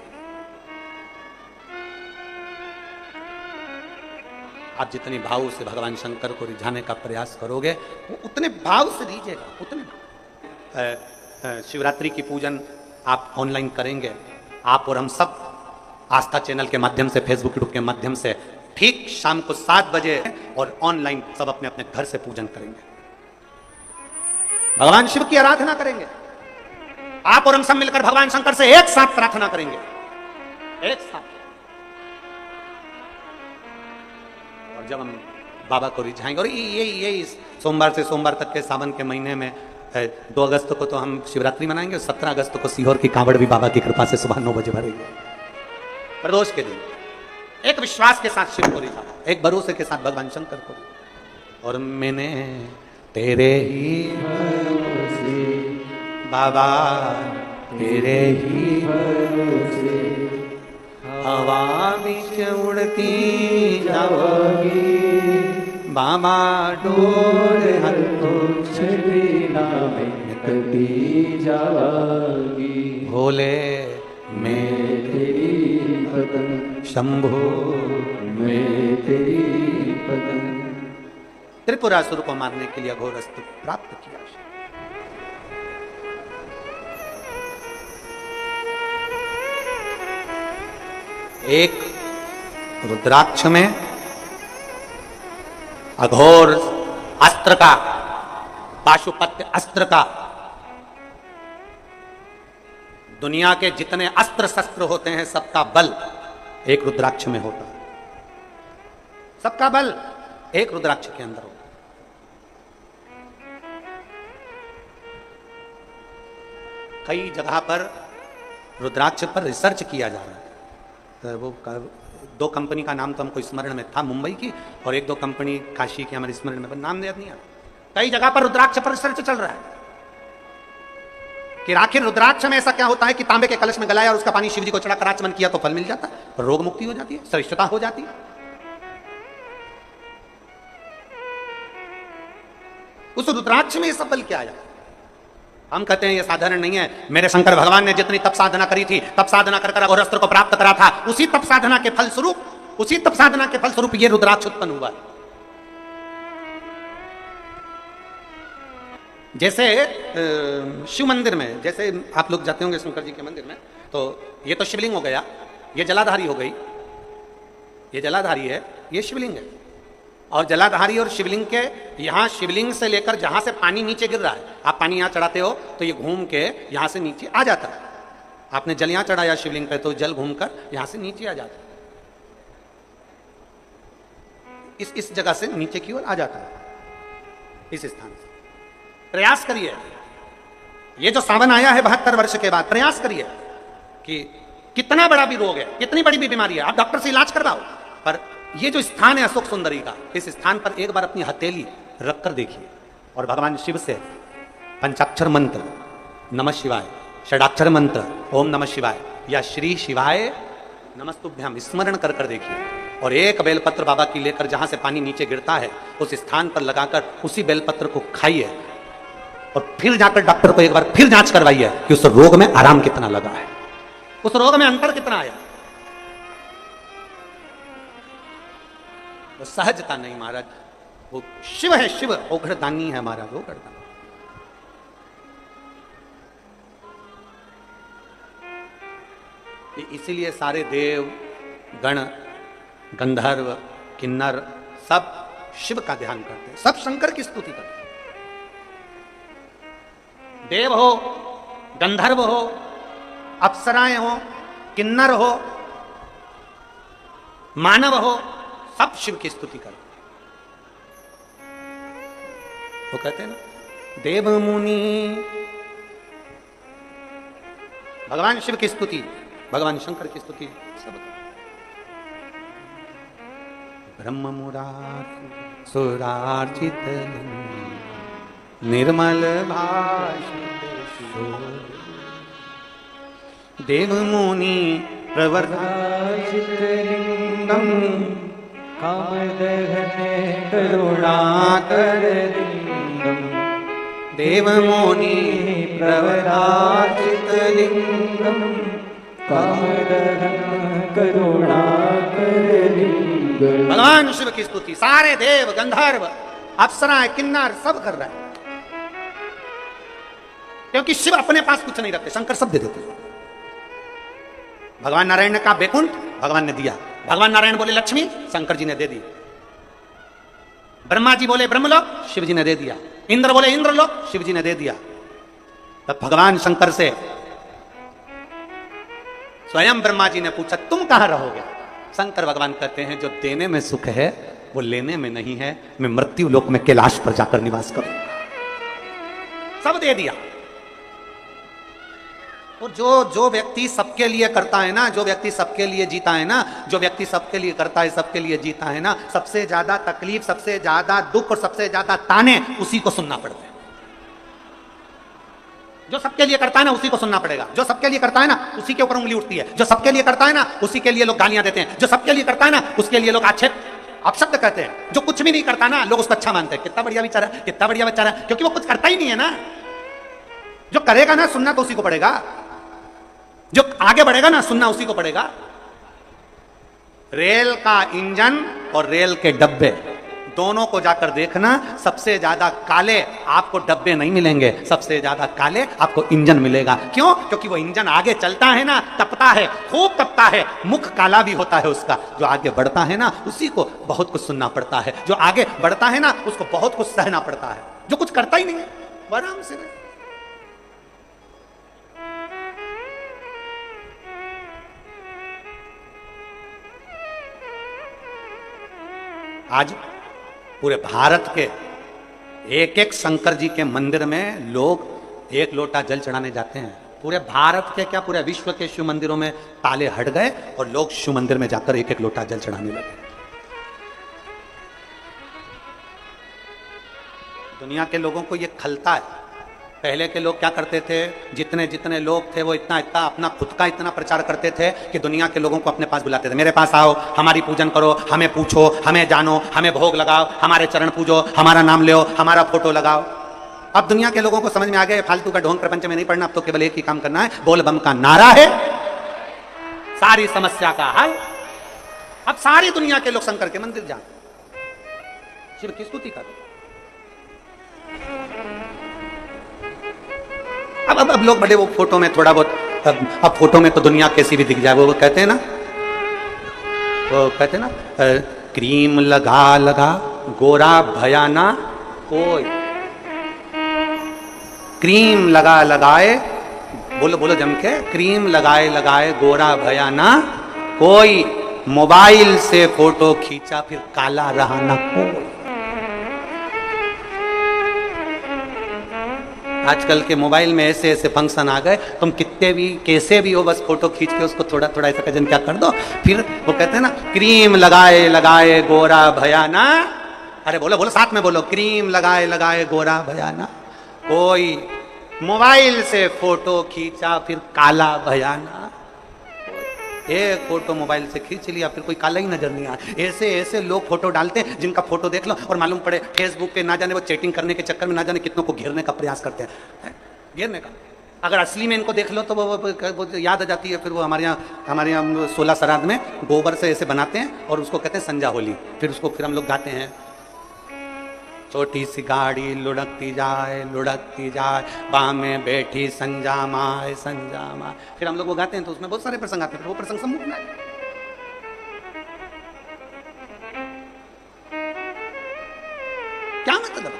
A: आप जितनी भाव से भगवान शंकर को रिझाने का प्रयास करोगे, वो उतने भाव से रिझेगा, उतने। शिवरात्रि की पूजन आप ऑनलाइन करेंगे, आप और हम सब आस्था चैनल के माध्यम से, फेसबुक यूट्यूब के माध्यम से ठीक शाम को 7 बजे और ऑनलाइन सब अपने अपने घर से पूजन करेंगे, भगवान शिव की आराधना करेंगे। आप और हम सब मिलकर भगवान शंकर से एक साथ प्रार्थना करेंगे, एक साथ। और जब हम बाबा को रिझाएंगे, और यही सोमवार से सोमवार तक के सावन के महीने में 2 अगस्त को तो हम शिवरात्रि मनाएंगे, 17 अगस्त को सीहोर की कांवड़ भी बाबा की कृपा से सुबह 9 बजे भरेंगे। प्रदोष के दिन एक विश्वास के साथ शिव को रिझा, एक भरोसे के साथ भगवान शंकर को। और मैंने तेरे ही भरोसे बाबा, तेरे ही भरोसे हवा बीच उड़ती जाओगी बाबा, डोर हर कुछ बिना में कटी जाओगी। भोले मैं तेरी भगन, शंभो मैं तेरी भगन। त्रिपुरासुर को मारने के लिए अघोर अस्त्र प्राप्त किया। एक रुद्राक्ष में अघोर अस्त्र का, पाशुपत्य अस्त्र का, दुनिया के जितने अस्त्र शस्त्र होते हैं सबका बल एक रुद्राक्ष में होता है, सबका बल एक रुद्राक्ष के अंदर होता है। कई जगह पर रुद्राक्ष पर रिसर्च किया जा रहा है। तो वो 2 कंपनी का नाम तो हमको स्मरण में था, मुंबई की, और 1-2 कंपनी काशी की हमारे स्मरण में, पर नाम याद नहीं आता। कई जगह पर रुद्राक्ष पर रिसर्च चल रहा है कि आखिर रुद्राक्ष में ऐसा क्या होता है कि तांबे के कलश में गलाया और उसका पानी शिव जी को चढ़ाकर आचमन किया तो फल मिल जाता है, रोग मुक्ति हो जाती है, श्रेष्ठता हो जाती है। उस रुद्राक्ष में ये सब बल क्या आया? हम कहते हैं ये साधारण नहीं है। मेरे शंकर भगवान ने जितनी तप साधना करी थी, तप साधना कर अघोर अस्त्र को प्राप्त करा था, उसी तप साधना के फलस्वरूप ये रुद्राक्ष उत्पन्न हुआ। जैसे शिव मंदिर में, जैसे आप लोग जाते होंगे शंकर जी के मंदिर में, तो ये तो शिवलिंग हो गया, ये जलाधारी हो गई, ये जलाधारी है, ये शिवलिंग है। और जलाधारी और शिवलिंग के यहाँ, शिवलिंग से लेकर जहां से पानी नीचे गिर रहा है, आप पानी यहां चढ़ाते हो तो ये घूम के यहां से नीचे आ जाता है। आपने जल यहां चढ़ाया शिवलिंग पे तो जल घूमकर यहां से नीचे आ जाता है, इस जगह से नीचे की ओर आ जाता है, इस स्थान से। प्रयास करिए, ये जो सावन आया है 72 वर्ष के बाद, प्रयास करिए कि कितना बड़ा भी रोग है, कितनी बड़ी भी बीमारी है, आप डॉक्टर से इलाज करवाओ, पर ये जो स्थान है अशोक सुंदरी का, इस स्थान पर एक बार अपनी हथेली रखकर देखिए और भगवान शिव से पंचाक्षर मंत्र नमः शिवाय, षडाक्षर मंत्र ओम नमः शिवाय या श्री शिवाय नमस्तुभ्याम स्मरण कर कर देखिए। और एक बेलपत्र बाबा की लेकर जहां से पानी नीचे गिरता है उस स्थान पर लगाकर उसी बेलपत्र को खाइए और फिर जाकर डॉक्टर को एक बार फिर जांच करवाइए कि उस रोग में आराम कितना लगा है, उस रोग में अंतर कितना आया। वो सहजता नहीं महाराज, वो शिव है, शिव ओघड़दानी है महाराज, ओघड़दानी। इसीलिए सारे देव गण, गंधर्व, किन्नर सब शिव का ध्यान करते हैं, सब शंकर की स्तुति करते हैं। देव हो, गंधर्व हो, अप्सराएं हो, किन्नर हो, मानव हो, सब शिव की स्तुति करते हैं। वो कहते हैं ना, देव मुनि भगवान शिव की स्तुति, भगवान शंकर की स्तुति सब। ब्रह्म मुरारी सुरार्चित निर्मल भाषित देव मुनि प्रवर्धाचित लिंगम
B: कामदहन करुणाकर लिंगम
A: देवमोनि
B: प्रवराचित लिंगम कामदहन करुणाकर लिंगम।
A: भगवान शिव की स्तुति सारे देव गंधर्व अप्सराएं किन्नर सब कर रहे हैं, क्योंकि शिव अपने पास कुछ नहीं रखते, शंकर सब दे देते। भगवान नारायण ने कहा बैकुंठ, भगवान ने दिया। भगवान नारायण बोले लक्ष्मी, शंकर जी ने दे दी। ब्रह्मा जी बोले ब्रह्मलोक, शिव जी ने दे दिया। इंद्र बोले इंद्रलोक, शिव जी ने दे दिया। तब भगवान शंकर से स्वयं ब्रह्मा जी ने पूछा तुम कहां रहोगे? शंकर भगवान कहते हैं जो देने में सुख है वो लेने में नहीं है, मैं मृत्यु लोक में कैलाश पर जाकर निवास करूंगा। सब दे दिया। और जो व्यक्ति सबके लिए करता है ना, जो व्यक्ति सबके लिए जीता है ना, जो व्यक्ति सबके लिए करता है, सबके लिए जीता है ना, सबसे ज्यादा तकलीफ, सबसे ज्यादा दुख और सबसे ज्यादा ताने उसी को सुनना पड़ता है। जो सबके लिए करता है ना उसी को सुनना पड़ेगा। जो सबके लिए करता है ना उसी के ऊपर उंगली उठती है। जो सबके लिए करता है ना उसी के लिए लोग गालियां देते हैं। जो सबके लिए करता है ना उसके लिए लोग आक्षेप अपशब्द कहते हैं। जो कुछ भी नहीं करता ना लोग उसको अच्छा मानते हैं, कितना बढ़िया बेचारा, कितना बढ़िया बेचारा, क्योंकि वो कुछ करता ही नहीं है ना। जो करेगा ना सुनना तो उसी को पड़ेगा, जो आगे बढ़ेगा ना सुनना उसी को पड़ेगा। रेल का इंजन और रेल के डब्बे दोनों को जाकर देखना, सबसे ज्यादा काले आपको डब्बे नहीं मिलेंगे, सबसे ज्यादा काले आपको इंजन मिलेगा। क्यों? क्योंकि वो इंजन आगे चलता है ना, तपता है, खूब तपता है, मुख काला भी होता है उसका। जो आगे बढ़ता है ना उसी को बहुत कुछ सुनना पड़ता है। जो आगे बढ़ता है ना उसको बहुत कुछ सहना पड़ता है। जो कुछ करता ही नहीं है वो आराम से रहे। आज पूरे भारत के एक एक शंकर जी के मंदिर में लोग एक लोटा जल चढ़ाने जाते हैं। पूरे भारत के क्या पूरे विश्व के शिव मंदिरों में ताले हट गए और लोग शिव मंदिर में जाकर एक एक लोटा जल चढ़ाने लगे। दुनिया के लोगों को यह खलता है। पहले के लोग क्या करते थे, जितने जितने लोग थे वो इतना इतना अपना खुद का इतना प्रचार करते थे कि दुनिया के लोगों को अपने पास बुलाते थे। मेरे पास आओ, हमारी पूजन करो, हमें पूछो, हमें जानो, हमें भोग लगाओ, हमारे चरण पूजो, हमारा नाम लो, हमारा फोटो लगाओ। अब दुनिया के लोगों को समझ में आ गया फालतू का ढोंग प्रपंच में नहीं पड़ना, अब तो केवल एक ही काम करना है, बोल बम का नारा है सारी समस्या का हल। अब सारी दुनिया के लोग शंकर के मंदिर जाते, शिव की स्तुति करते। अब लोग बड़े वो फोटो में थोड़ा बहुत अब फोटो में तो दुनिया कैसी भी दिख जाए, वो कहते हैं ना, वो कहते हैं ना क्रीम लगा लगा गोरा भयाना कोई, क्रीम लगा लगाए, बोलो बोलो जम के, क्रीम लगाए लगाए गोरा भयाना कोई, मोबाइल से फोटो खींचा फिर काला रहा ना कोई। आजकल के मोबाइल में ऐसे ऐसे फंक्शन आ गए, तुम कितने भी कैसे भी हो बस फोटो खींच के उसको थोड़ा थोड़ा ऐसा कजन क्या कर दो, फिर वो कहते हैं ना क्रीम लगाए लगाए गोरा भयाना। अरे बोलो बोलो साथ में बोलो, क्रीम लगाए लगाए गोरा भयाना कोई, मोबाइल से फोटो खींचा फिर काला भयाना। एक फोटो मोबाइल से खींच लिया फिर कोई काला ही नजर नहीं आया। ऐसे ऐसे लोग फोटो डालते हैं जिनका फोटो देख लो और मालूम पड़े फेसबुक पे ना जाने वो चैटिंग करने के चक्कर में ना जाने कितनों को घेरने का प्रयास करते हैं, घेरने का। अगर असली में इनको देख लो तो वो याद आ जाती है। फिर वो हमारे यहाँ 16 श्राद्ध में गोबर से ऐसे बनाते हैं और उसको कहते हैं संजा होली। फिर उसको फिर हम लोग गाते हैं, छोटी सी गाड़ी लुढ़कती जाए बाह में बैठी संजा माए संजा माए। फिर हम लोग वो गाते हैं तो उसमें बहुत सारे प्रसंग आते हैं, वो प्रसंग सम्मुख में क्या मतलब?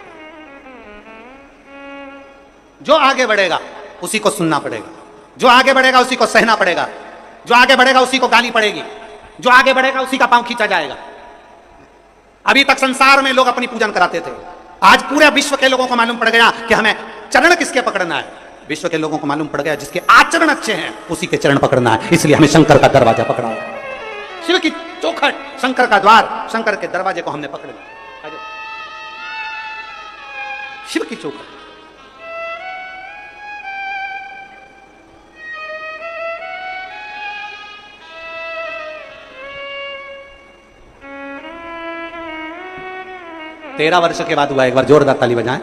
A: जो आगे बढ़ेगा उसी को सुनना पड़ेगा, जो आगे बढ़ेगा उसी को सहना पड़ेगा, जो आगे बढ़ेगा उसी को गाली पड़ेगी, जो आगे बढ़ेगा उसी का पांव खींचा जाएगा। अभी तक संसार में लोग अपनी पूजन कराते थे, आज पूरे विश्व के लोगों को मालूम पड़ गया कि हमें चरण किसके पकड़ना है। विश्व के लोगों को मालूम पड़ गया जिसके आचरण अच्छे हैं उसी के चरण पकड़ना है, इसलिए हमें शंकर का दरवाजा पकड़ा है। शिव की चौखट, शंकर का द्वार, शंकर के दरवाजे को हमने पकड़ लिया। शिव की चौखट। 13 वर्ष के बाद हुआ। एक बार जोरदार ताली बजाएं।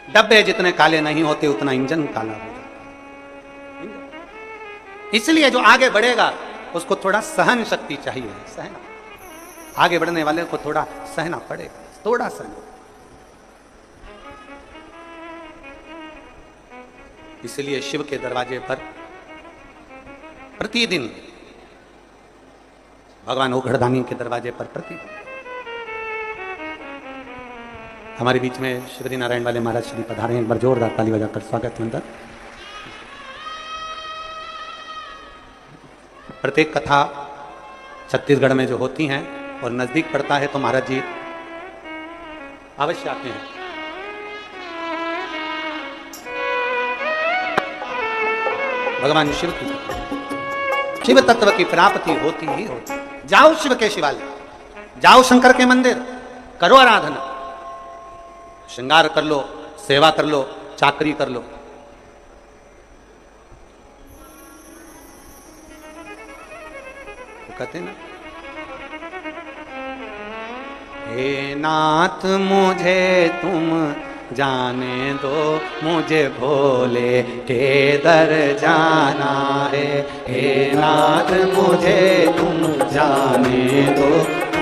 A: डब्बे जितने काले नहीं होते उतना इंजन काला हो जाता है। इसलिए जो आगे बढ़ेगा उसको थोड़ा सहन शक्ति चाहिए। सहन, आगे बढ़ने वाले को थोड़ा सहना पड़ेगा, थोड़ा सहना। इसलिए शिव के दरवाजे पर प्रतिदिन, भगवान ओघड़दानी के दरवाजे पर प्रतिदिन हमारे बीच में श्री नारायण वाले महाराज श्री पधारे। एक बार जोरदार ताली बजाकर स्वागत मंदिर। प्रत्येक कथा छत्तीसगढ़ में जो होती हैं और नजदीक पड़ता है तो महाराज जी अवश्य आते हैं। भगवान शिव की, शिव तत्व की प्राप्ति होती ही होती। जाओ शिव के शिवालय, जाओ शंकर के मंदिर, करो आराधना, श्रृंगार कर लो, सेवा कर लो, चाकरी कर लो। कहते ना, हे नाथ मुझे तुम जाने दो, मुझे भोले के दर जाना है। हे नाथ मुझे तुम जाने दो,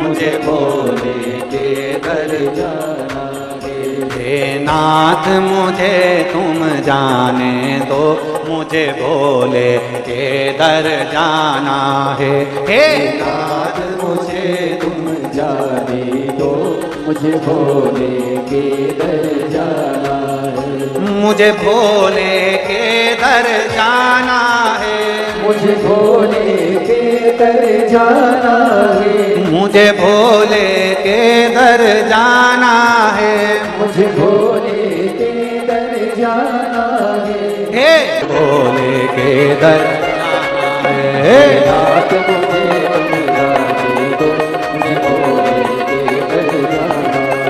A: मुझे भोले के दर जाना है। हे नाथ मुझे तुम जाने दो, मुझे भोले के दर जाना है। हे नाथ मुझे तुम जाने दो, मुझे भोले के दर जाना है। मुझे भोले के दर जाना है। मुझे भोले के दर जाना है। मुझे भोले के दर जाना है। मुझे भोले के दर जाना है। हे भोले के दर जाना है। नाथ मुझे तुम जाने दो, मुझे भोले के दर जाना है।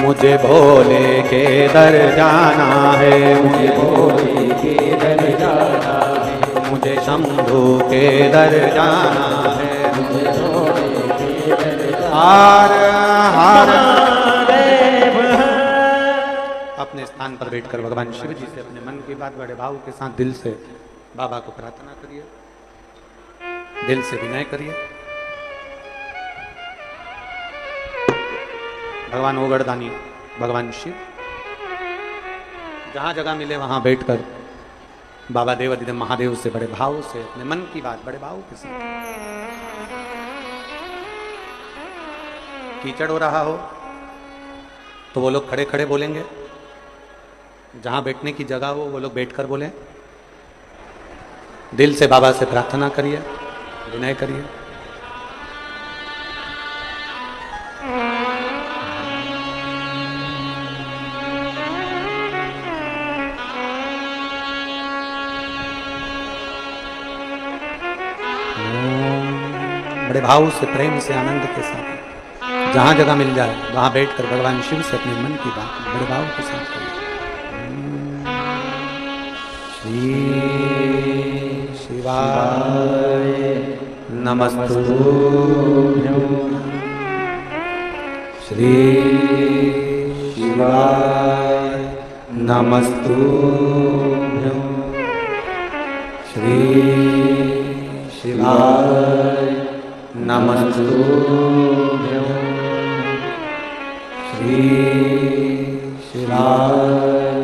A: मुझे भोले के दर जाना है। मुझे भोले के दर जाना है। मुझे शंभू के दर जाना है। मुझे भोले के दर हार हार। अपने स्थान पर बैठकर भगवान शिव जी से अपने मन की बात बड़े भाव के साथ दिल से बाबा को प्रार्थना करिए, दिल से विनय करिए। भगवान ओघड़दानी, भगवान शिव जहां जगह मिले वहां बैठकर बाबा देवाधिदेव महादेव से बड़े भाव से अपने मन की बात बड़े भाव के साथ। कीचड़ हो रहा हो तो वो लोग खड़े खड़े बोलेंगे, जहां बैठने की जगह हो वो लोग बैठकर बोले। दिल से बाबा से प्रार्थना करिए, विनय करिए। बड़े भाव से, प्रेम से, आनंद के साथ जहां जगह मिल जाए वहां बैठकर भगवान शिव से अपने मन की बात बड़े भाव के साथ करें। श्री शिवाय नमस्तुभ्यं। श्री शिवाय नमस्तुभ्यं। श्री शिवाय नमस्तुभ्यं। श्री शिवाय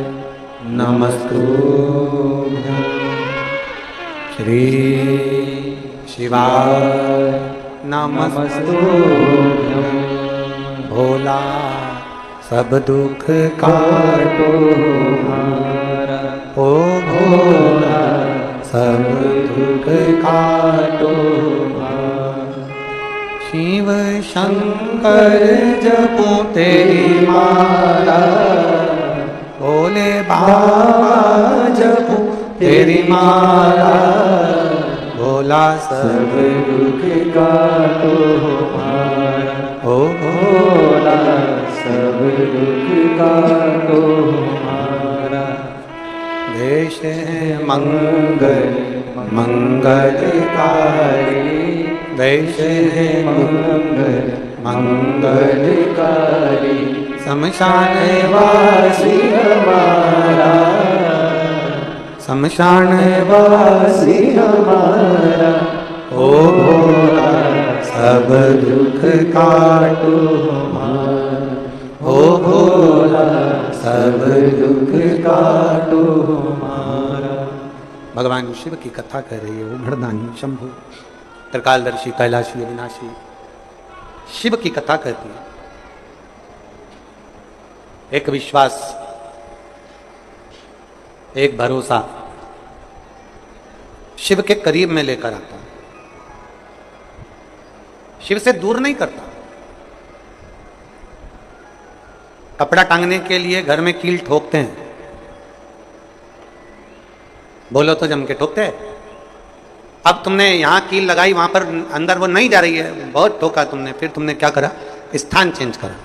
A: नमस्तुभ्यं। श्री शिवाय नमस्तुभ्यं। भोला सब दुख काटो हमारा, ओ भोला सब दुख काटो। शिव शंकर जपो तेरी माला, भोले बाबा जपो तेरी माला। भोला
B: सब दुख काटो हमारा,
A: ओ
B: भोला सब दुख काटो हमारा।
A: देश मंगल मंगलकारी, देश
B: मंगल मंगलकारी,
A: शमशान
B: वासी हमारा,
A: शमशान
B: वासी हमारा, ओ भोला सब दुख काटो हमारा, ओ भोला सब दुख काटो हमारा।
A: भगवान शिव की कथा कर रही है वो घड़दानी शंभु त्रिकालदर्शी कैलाशी अविनाशी शिव की कथा कहती है। एक विश्वास, एक भरोसा शिव के करीब में लेकर आता है, शिव से दूर नहीं करता। कपड़ा टांगने के लिए घर में कील ठोकते हैं, बोलो तो जम के ठोकते हैं। अब तुमने यहां कील लगाई, वहां पर अंदर वो नहीं जा रही है, बहुत ठोका तुमने, फिर तुमने क्या करा, स्थान चेंज करा,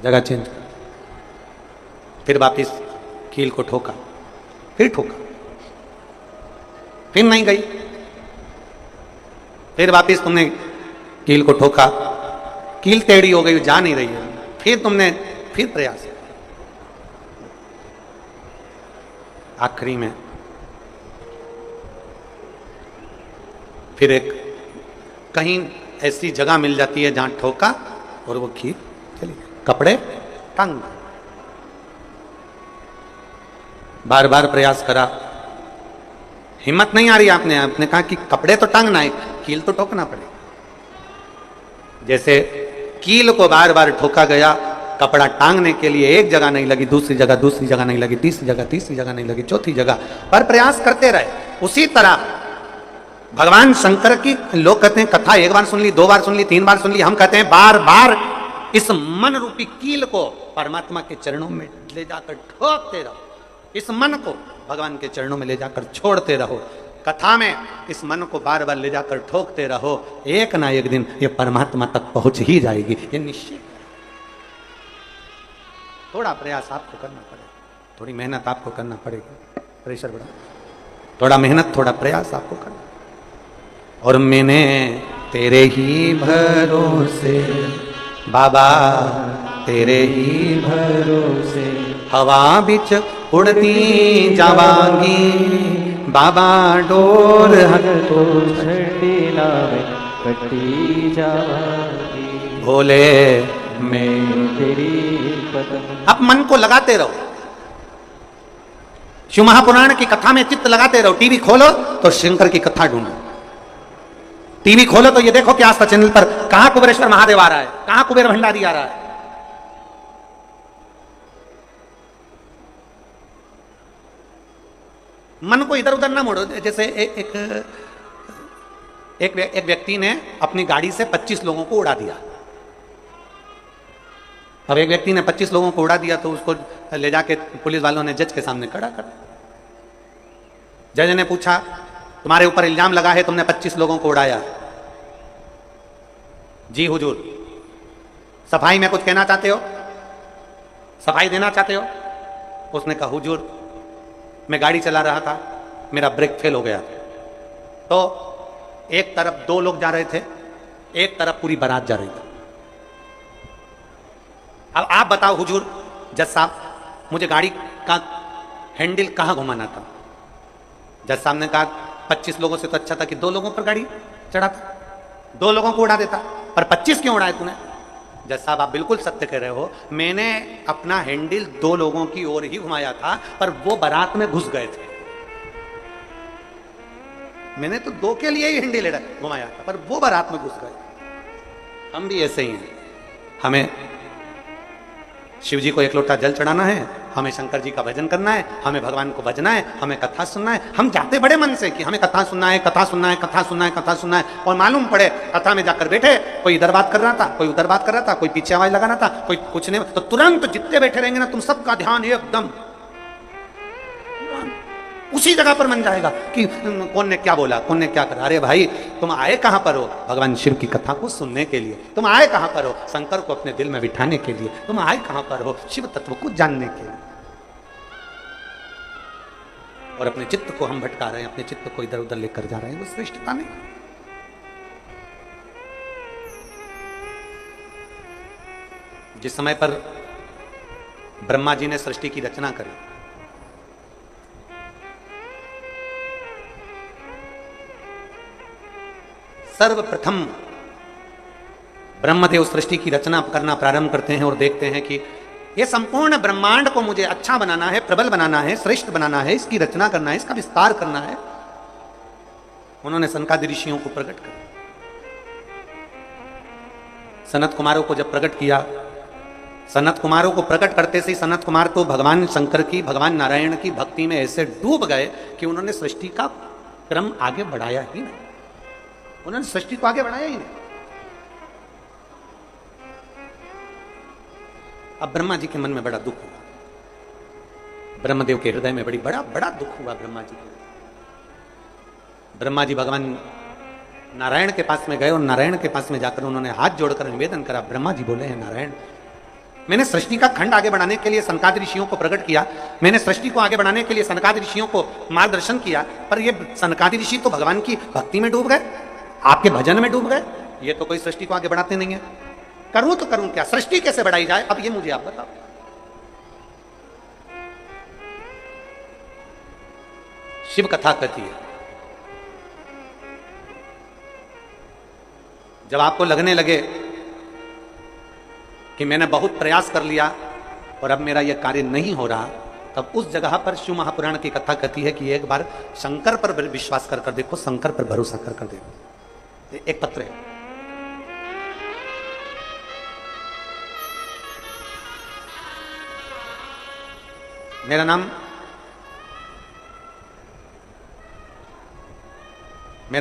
A: जगह चेंज करा, फिर वापिस कील को ठोका, फिर ठोका, फिर नहीं गई, फिर वापिस तुमने कील को ठोका, कील टेढ़ी हो गई, जा नहीं रही है, फिर तुमने फिर प्रयास, आखिरी में फिर एक कहीं ऐसी जगह मिल जाती है जहां ठोका और वो कील चली, कपड़े टांग, बार बार प्रयास करा, हिम्मत नहीं आ रही, आपने कहा कि कपड़े तो टांगना है, कील तो ठोकना पड़ेगा। जैसे कील को बार बार ठोका गया, कपड़ा टांगने के लिए एक जगह नहीं लगी, दूसरी जगह नहीं लगी, तीसरी जगह नहीं लगी, चौथी जगह पर प्रयास करते रहे। उसी तरह भगवान शंकर की लोग कहते हैं कथा एक बार सुन ली, 2 बार सुन ली, 3 बार सुन ली, हम कहते हैं बार बार इस मन रूपी कील को परमात्मा के चरणों में ले जाकर ठोकते रहो, इस मन को भगवान के चरणों में ले जाकर छोड़ते रहो। कथा में इस मन को बार बार ले जाकर ठोकते रहो, एक ना एक दिन ये परमात्मा तक पहुंच ही जाएगी, ये निश्चित। थोड़ा प्रयास आपको करना पड़ेगा, थोड़ी मेहनत आपको करना पड़ेगी, प्रेशर बढ़ा, थोड़ा मेहनत थोड़ा प्रयास आपको करना। और मैंने तेरे ही भरोसे बाबा, तेरे ही
B: भरोसे
A: हवा बिच उड़ती जावांगी बाबा, डोर
B: तो छठी नावे कटी जावांगी,
A: भोले
B: मैं तेरी पतंग।
A: अब मन को लगाते रहो, शिव महापुराण की कथा में चित्त लगाते रहो। टीवी खोलो तो शंकर की कथा ढूंढो, टीवी खोलो तो ये देखो कि आस्था चैनल पर कहां कुबेरेश्वर महादेव आ रहा है, कहां कुबेर भंडारी आ रहा है। मन को इधर उधर ना मोड़ो। जैसे एक व्यक्ति ने अपनी गाड़ी से 25 लोगों को उड़ा दिया। अब एक व्यक्ति ने 25 लोगों को उड़ा दिया तो उसको ले जाके पुलिस वालों ने जज के सामने खड़ा कर दिया। जज ने पूछा तुम्हारे ऊपर इल्जाम लगा है तुमने 25 लोगों को उड़ाया। जी हुजूर, सफाई में कुछ कहना चाहते हो, सफाई देना चाहते हो? उसने कहा हुजूर मैं गाड़ी चला रहा था, मेरा ब्रेक फेल हो गया, तो एक तरफ 2 लोग जा रहे थे, एक तरफ पूरी बारात जा रही थी। अब आप बताओ हुजूर जज साहब, मुझे गाड़ी का हैंडल कहां घुमाना था? जज साहब ने कहा 25 लोगों से तो अच्छा था कि 2 लोगों पर गाड़ी चढ़ाता, 2 लोगों को उड़ा देता, पर 25 क्यों उड़ाए तूने? जज साहब आप बिल्कुल सत्य कह रहे हो, मैंने अपना हैंडल 2 लोगों की ओर ही घुमाया था, पर वो बारात में घुस गए थे। मैंने तो 2 के लिए ही हैंडल घुमाया था, पर वो बारात में घुस गए। हम भी ऐसे ही हैं, हमें शिव जी को 1 लोटा जल चढ़ाना है, हमें शंकर जी का भजन करना है, हमें भगवान को भजना है, हमें कथा सुनना है। हम जाते बड़े मन से कि हमें कथा सुनना है, कथा सुनना है, कथा सुनना है, कथा सुनना है, और मालूम पड़े कथा में जाकर बैठे, कोई इधर बात कर रहा था, कोई उधर बात कर रहा था, कोई पीछे आवाज लगा रहा था, कोई कुछ नहीं, तो तुरंत जितने बैठे रहेंगे ना तुम सबका ध्यान एकदम उसी जगह पर मन जाएगा कि कौन ने क्या बोला, कौन ने क्या करा। अरे भाई, तुम आए कहां पर हो? भगवान शिव की कथा को सुनने के लिए। तुम आए कहां पर हो? शंकर को अपने दिल में बिठाने के लिए। तुम आए कहां पर हो? शिव तत्व को जानने के लिए। और अपने चित्त को हम भटका रहे हैं, अपने चित्त को इधर उधर लेकर जा रहे हैं। वो श्रेष्ठता नहीं। जिस समय पर ब्रह्मा जी ने सृष्टि की रचना करी, सर्वप्रथम ब्रह्मदेव सृष्टि की रचना करना प्रारंभ करते हैं और देखते हैं कि ये संपूर्ण ब्रह्मांड को मुझे अच्छा बनाना है, प्रबल बनाना है, श्रेष्ठ बनाना है, इसकी रचना करना है, इसका विस्तार करना है। उन्होंने सनकादि ऋषियों को प्रकट किया। सनत कुमारों को जब प्रकट किया, सनत कुमारों को प्रकट करते से सनत कुमार तो भगवान शंकर की, भगवान नारायण की भक्ति में ऐसे डूब गए कि उन्होंने सृष्टि का क्रम आगे बढ़ाया ही नहीं। उन्होंने सृष्टि को आगे बढ़ाया ही नहीं। अब ब्रह्मा जी के मन में बड़ा दुख हुआ, ब्रह्मदेव के हृदय में बड़ा दुख हुआ ब्रह्मा जी को। ब्रह्मा जी भगवान नारायण के पास में गए और नारायण के पास में जाकर उन्होंने हाथ जोड़कर निवेदन करा। ब्रह्मा जी बोले हैं, नारायण, मैंने सृष्टि का खंड आगे बढ़ाने के लिए सनकादि ऋषियों को प्रकट किया, मैंने सृष्टि को आगे बढ़ाने के लिए सनकादि ऋषियों को मार्गदर्शन किया, पर ये सनकादि ऋषि तो भगवान की भक्ति में डूब गए, आपके भजन में डूब गए। ये तो कोई सृष्टि को आगे बढ़ाते नहीं है। करूं तो करूं क्या? सृष्टि कैसे बढ़ाई जाए? अब ये मुझे आप बताओ। शिव कथा कहती है, जब आपको लगने लगे कि मैंने बहुत प्रयास कर लिया और अब मेरा यह कार्य नहीं हो रहा, तब उस जगह पर शिव महापुराण की कथा कहती है कि एक बार शंकर पर विश्वास कर देखो, शंकर पर भरोसा कर देखो। एक पत्र है, मेरा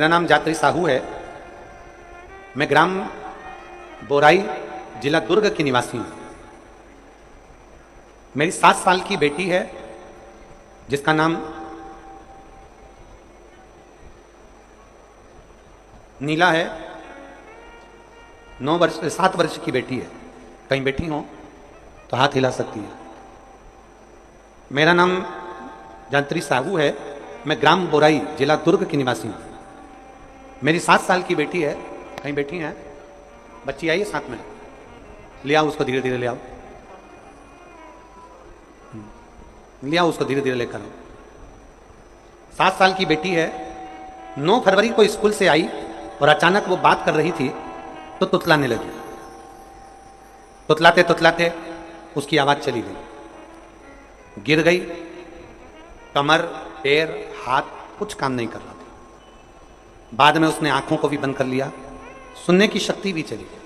A: नाम जात्री साहू है। मैं ग्राम बोराई, जिला दुर्ग की निवासी हूं। मेरी 7 साल की बेटी है जिसका नाम नीला है। 7 वर्ष की बेटी है। कहीं बैठी हो तो हाथ हिला सकती है। मेरा नाम जात्री साहू है। मैं ग्राम बोराई, जिला दुर्ग की निवासी हूं। मेरी 7 साल की बेटी है। कहीं बैठी है? बच्ची आई है साथ में, ले आओ उसको, धीरे धीरे ले आओ, ले आओ उसको, धीरे धीरे लेकर आओ। 7 साल की बेटी है। 9 फरवरी को स्कूल से आई और अचानक वो बात कर रही थी तो तुतलाने लगी। तुतलाते तुतलाते उसकी आवाज चली गई, गिर गई। कमर, पैर, हाथ कुछ काम नहीं कर रहा था। बाद में उसने आंखों को भी बंद कर लिया, सुनने की शक्ति भी चली गई।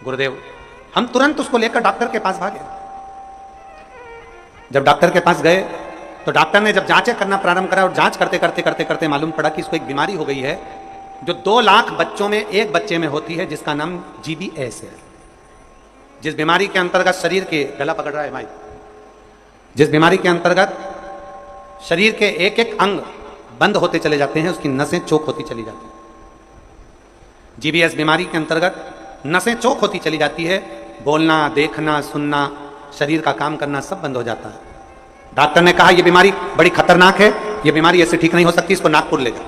A: गुरुदेव, हम तुरंत उसको लेकर डॉक्टर के पास भागे। जब डॉक्टर के पास गए तो डॉक्टर ने जब जांचें करना प्रारंभ करा और जांच करते करते करते करते मालूम पड़ा कि इसको एक बीमारी हो गई है जो 2 लाख बच्चों में एक बच्चे में होती है, जिसका नाम GBS है। जिस बीमारी के अंतर्गत शरीर के, गला पकड़ रहा है भाई, जिस बीमारी के अंतर्गत शरीर के एक एक अंग बंद होते चले जाते हैं, उसकी नसें चोक होती चली जाती हैं। GBS बीमारी के अंतर्गत नसें चोक होती चली जाती है। बोलना, देखना, सुनना, शरीर का काम करना सब बंद हो जाता है। डॉक्टर ने कहा यह बीमारी बड़ी खतरनाक है, यह बीमारी ऐसे ठीक नहीं हो सकती, इसको नागपुर ले जाओ।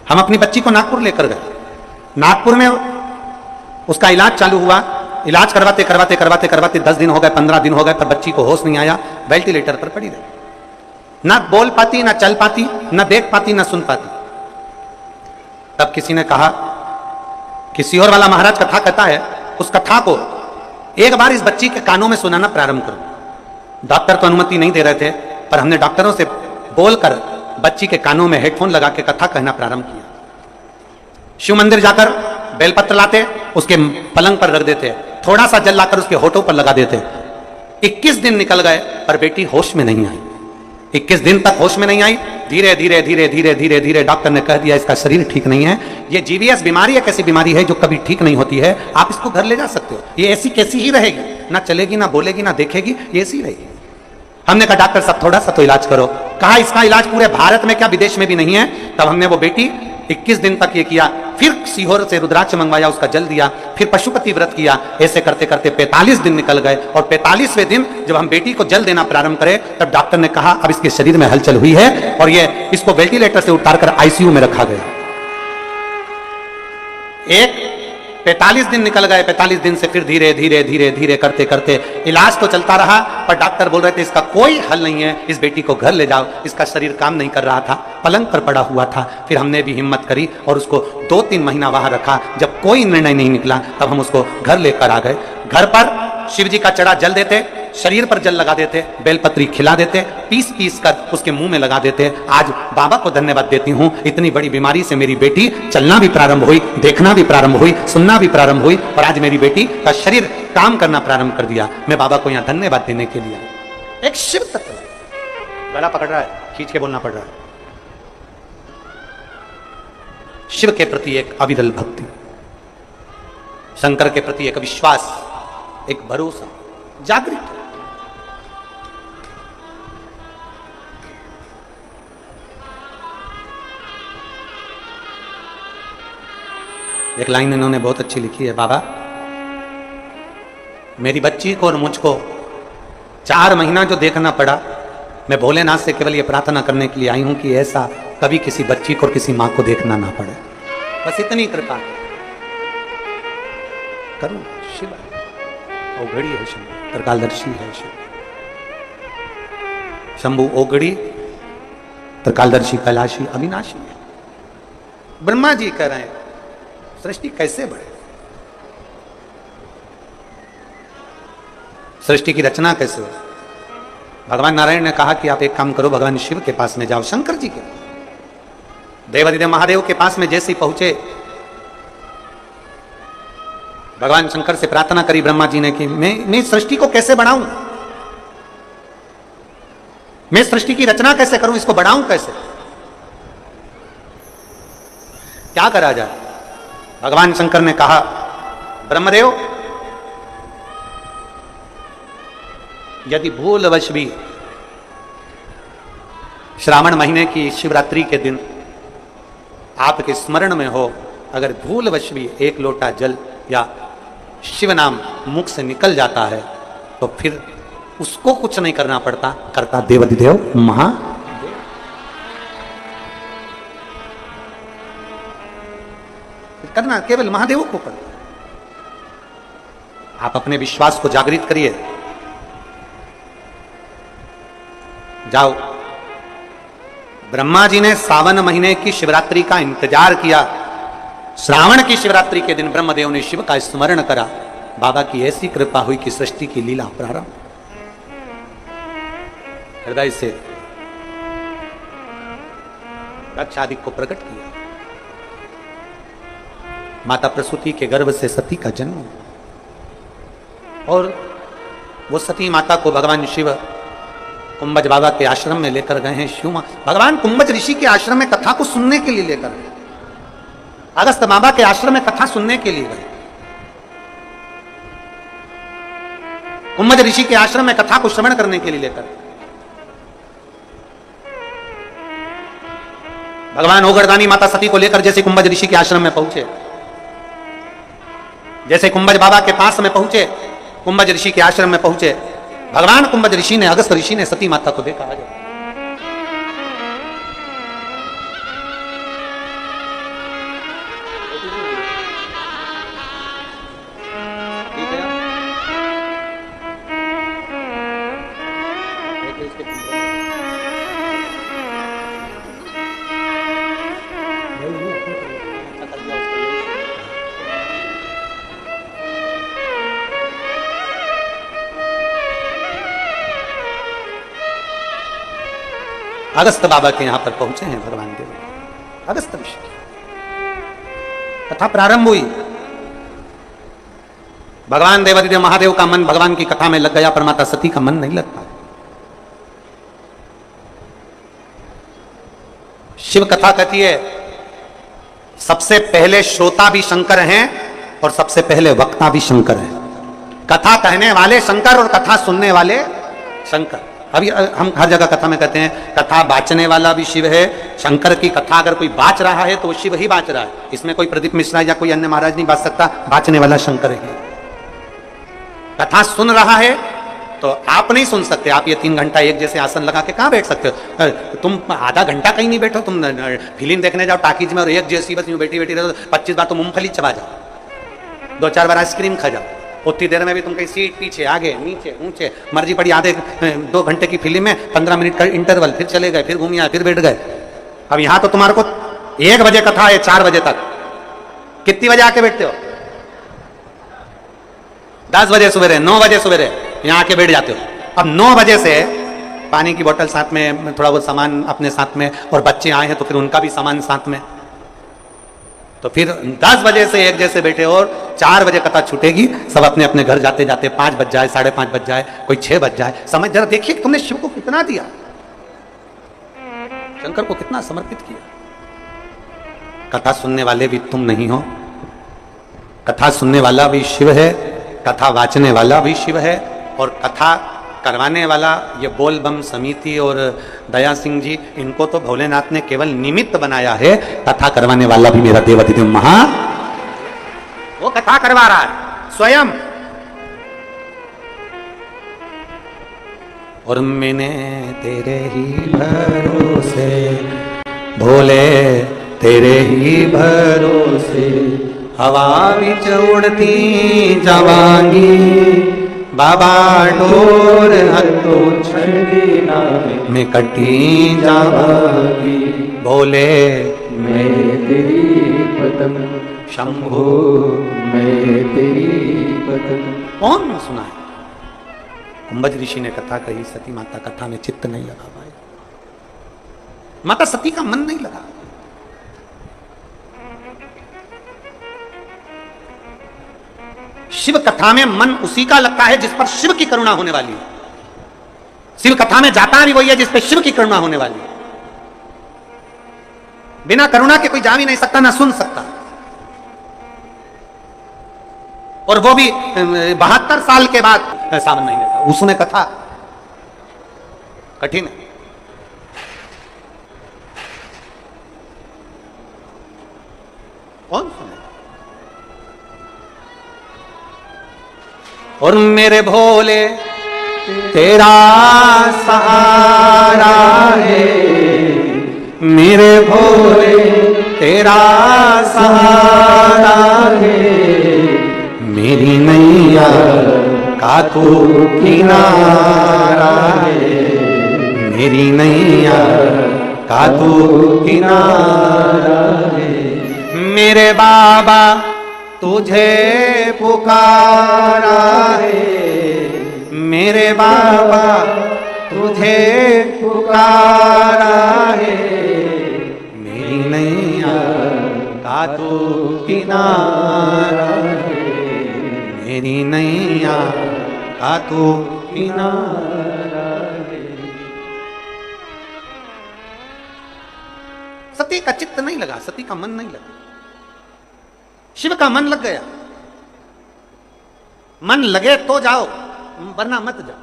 A: हम अपनी बच्ची को नागपुर लेकर गए। नागपुर में उसका इलाज चालू हुआ। इलाज करवाते करवाते करवाते करवाते 10 दिन हो गए, 15 दिन हो गए, पर बच्ची को होश नहीं आया। वेंटिलेटर पर पड़ी रही, ना बोल पाती, ना चल पाती, ना देख पाती, ना सुन पाती। तब किसी ने कहा, किसी और वाला महाराज कथा कहता है, उस कथा को एक बार इस बच्ची के कानों में सुनाना प्रारंभ करो। डॉक्टर तो अनुमति नहीं दे रहे थे, पर हमने डॉक्टरों से बोलकर बच्ची के कानों में हेडफोन लगा के कथा कहना प्रारंभ किया। शिव मंदिर जाकर बेलपत्र लाते, उसके पलंग पर रख देते, थोड़ा सा जल लाकर उसके होठों पर लगा देते। 21 दिन निकल गए पर बेटी होश में नहीं आई। 21 दिन तक होश में नहीं आई। धीरे धीरे धीरे धीरे धीरे धीरे डॉक्टर ने कह दिया इसका शरीर ठीक नहीं है। ये GBS बीमारी एक ऐसी बीमारी है जो कभी ठीक नहीं होती है, आप इसको घर ले जा सकते हो। ये ऐसी कैसी ही रहेगी, ना चलेगी, ना बोलेगी, ना देखेगी, ये ऐसी रहेगी। हमने कहा डॉक्टर साहब थोड़ा सा तो इलाज करो। कहा इसका इलाज पूरे भारत में क्या विदेश में भी नहीं है। तब हमने वो बेटी 21 दिन तक ये किया, फिर सीहोर से रुद्राक्ष मंगवाया, उसका जल दिया, फिर पशुपति व्रत किया। ऐसे करते करते 45 दिन निकल गए और 45वें दिन जब हम बेटी को जल देना प्रारंभ करें तब डॉक्टर ने कहा अब इसके शरीर में हलचल हुई है और ये इसको वेंटिलेटर से उतारकर आईसीयू में रखा गया। 45 दिन निकल गए। 45 दिन से फिर धीरे धीरे धीरे धीरे करते करते इलाज तो चलता रहा, पर डॉक्टर बोल रहे थे इसका कोई हल नहीं है, इस बेटी को घर ले जाओ। इसका शरीर काम नहीं कर रहा था, पलंग पर पड़ा हुआ था। फिर हमने भी हिम्मत करी और उसको 2-3 महीना वहां रखा। जब कोई निर्णय नहीं निकला तब हम उसको घर लेकर आ गए। घर पर शिव जी का चढ़ा जल देते, शरीर पर जल लगा देते, बेलपत्री खिला देते, पीस पीस कर उसके मुंह में लगा देते। आज बाबा को धन्यवाद देती हूं, इतनी बड़ी बीमारी से मेरी बेटी चलना भी प्रारंभ हुई, देखना भी प्रारंभ हुई, सुनना भी प्रारंभ हुई और आज मेरी बेटी का शरीर काम करना प्रारंभ कर दिया। मैं बाबा को यहां धन्यवाद देने के लिए एक शिव तत्व गला पकड़ रहा है, खींच के बोलना पड़ रहा है। शिव के प्रति एक अविरल भक्ति, शंकर के प्रति एक विश्वास, एक भरोसा जागृत। एक लाइन इन्होंने बहुत अच्छी लिखी है, बाबा मेरी बच्ची को और मुझको 4 महीना जो देखना पड़ा, मैं भोलेनाथ से केवल ये प्रार्थना करने के लिए आई हूं कि ऐसा कभी किसी बच्ची को और किसी मां को देखना ना पड़े। बस इतनी कृपा करो। शिव ओघड़ी है, शंभु त्रिकालदर्शी है। शिव शंभु ओघड़ी त्रिकालदर्शी कैलाशी अविनाशी है। ब्रह्मा जी कह रहे हैं सृष्टि कैसे बढ़े, सृष्टि की रचना कैसे हो। भगवान नारायण ने कहा कि आप एक काम करो, भगवान शिव के पास में जाओ। शंकर जी के देवादिदेव महादेव के पास में जैसे ही पहुंचे, भगवान शंकर से प्रार्थना करी ब्रह्मा जी ने कि मैं सृष्टि को कैसे बढ़ाऊं, मैं सृष्टि की रचना कैसे करूं, इसको बढ़ाऊं कैसे, क्या करा जाए। भगवान शंकर ने कहा ब्रह्मदेव यदि भूलवश भी श्रावण महीने की शिवरात्रि के दिन आपके स्मरण में हो, अगर भूलवश भी एक लोटा जल या शिव नाम मुख से निकल जाता है तो फिर उसको कुछ नहीं करना पड़ता, करता देवाधिदेव महादेव। करना केवल महादेव को पड़ता। आप अपने विश्वास को जागृत करिए। जाओ, ब्रह्मा जी ने सावन महीने की शिवरात्रि का इंतजार किया। श्रावण की शिवरात्रि के दिन ब्रह्मदेव ने शिव का स्मरण करा। बाबा की ऐसी कृपा हुई कि सृष्टि की लीला प्रारंभ। हृदय से दक्षादिक को प्रकट किया। माता प्रसूति के गर्भ से सती का जन्म और वो सती माता को भगवान शिव कुंभज बाबा के आश्रम में लेकर गए हैं। शिव भगवान कुंभज ऋषि के आश्रम में कथा को सुनने के लिए लेकर गए। अगस्त बाबा के आश्रम में कथा सुनने के लिए गए। कुंभज ऋषि के आश्रम में कथा को श्रवण करने के लिए लेकर भगवान ओगरदानी माता सती को लेकर जैसे कुंभज ऋषि के आश्रम में पहुंचे, जैसे कुंभज बाबा के पास में पहुंचे, कुंभज ऋषि के आश्रम में पहुंचे, भगवान कुंभज ऋषि ने, अगस्त ऋषि ने सती माता को देखा। अगस्त बाबा के यहां पर पहुंचे हैं भगवान देव। अगस्त ऋषि कथा प्रारंभ हुई। भगवान देवादिदेव महादेव का मन भगवान की कथा में लग गया, पर माता सती का मन नहीं लग पाया। शिव कथा कहती है सबसे पहले श्रोता भी शंकर हैं और सबसे पहले वक्ता भी शंकर हैं। कथा कहने वाले शंकर और कथा सुनने वाले शंकर। अभी हम हर जगह कथा में कहते हैं कथा बाचने वाला भी शिव है। शंकर की कथा अगर कोई बाच रहा है तो वो शिव ही बाच रहा है, इसमें कोई प्रदीप मिश्रा या कोई अन्य महाराज नहीं बाच सकता, बाचने वाला शंकर है। कथा सुन रहा है तो आप नहीं सुन सकते, आप ये 3 घंटा एक जैसे आसन लगा के कहां बैठ सकते हो? तुम आधा घंटा कहीं नहीं बैठो, तुम फिल्म देखने जाओ टाकीज में और एक जैसी बस यूं बैठी बैठी रहो, 25 बार तो मूंगफली चबा जाओ, 2-4 बार आइसक्रीम खा जाओ, उतनी देर में भी तुम कहीं सीट पीछे आगे नीचे ऊंचे मर्जी पड़ी, आधे 2 घंटे की फिल्म में 15 मिनट का इंटरवल, फिर चले गए, फिर घूम आए, फिर बैठ गए। अब यहां तो तुम्हारे को 1 बजे कथा है, 4 बजे तक, कितनी बजे आके बैठते हो? 10 बजे सवेरे, 9 बजे सवेरे यहां आके बैठ जाते हो। अब 9 बजे से पानी की बोतल साथ में, थोड़ा बहुत सामान अपने साथ में, और बच्चे आए हैं तो फिर उनका भी सामान साथ में, तो फिर 10 बजे से एक जैसे बैठे और 4 बजे कथा छूटेगी, सब अपने अपने घर जाते जाते 5 बज जाए, 5:30 बज जाए, कोई 6 बज जाए। समझ जरा देखिए तुमने शिव को कितना दिया, शंकर को कितना समर्पित किया। कथा सुनने वाले भी तुम नहीं हो, कथा सुनने वाला भी शिव है, कथा वाचने वाला भी शिव है, और कथा करवाने वाला ये बोल बम समिति और दया सिंह जी, इनको तो भोलेनाथ ने केवल निमित्त बनाया है, कथा करवाने वाला भी मेरा देवाधिदेव महा, वो कथा करवा रहा है स्वयं। और मैंने तेरे ही भरोसे भोले, तेरे ही भरोसे हवा विच उड़ती जावांगी, बाबा डोर हत्तो छड़ी में कटी जावांगी, भोले
B: मैं तेरी पतंग,
A: शंभु
B: मैं तेरी पतंग।
A: कौन न सुना है? कुंभज ऋषि ने कथा कही, सती माता कथा में चित्त नहीं लगा पाए, माता सती का मन नहीं लगा। शिव कथा में मन उसी का लगता है जिस पर शिव की करुणा होने वाली है। शिव कथा में जाता भी वही है जिस पर शिव की करुणा होने वाली है। बिना करुणा के कोई जा भी नहीं सकता, ना सुन सकता, और वो भी 72 साल के बाद सावन महीने का उसमें कथा कठिन है। कौन सुने? और मेरे भोले तेरा सहारा है, मेरे भोले तेरा सहारा है, मेरी नैया का तू किनारा है, मेरी नैया का तू किनारा है, मेरे बाबा तुझे पुकारा है, मेरे बाबा तुझे पुकारा है, मेरी नैया का तू किनारा है, मेरी नैया का तू किनारा है। सती का चित्त नहीं लगा, सती का मन नहीं लगा, शिव का मन लग गया। मन लगे तो जाओ, वरना मत जाओ।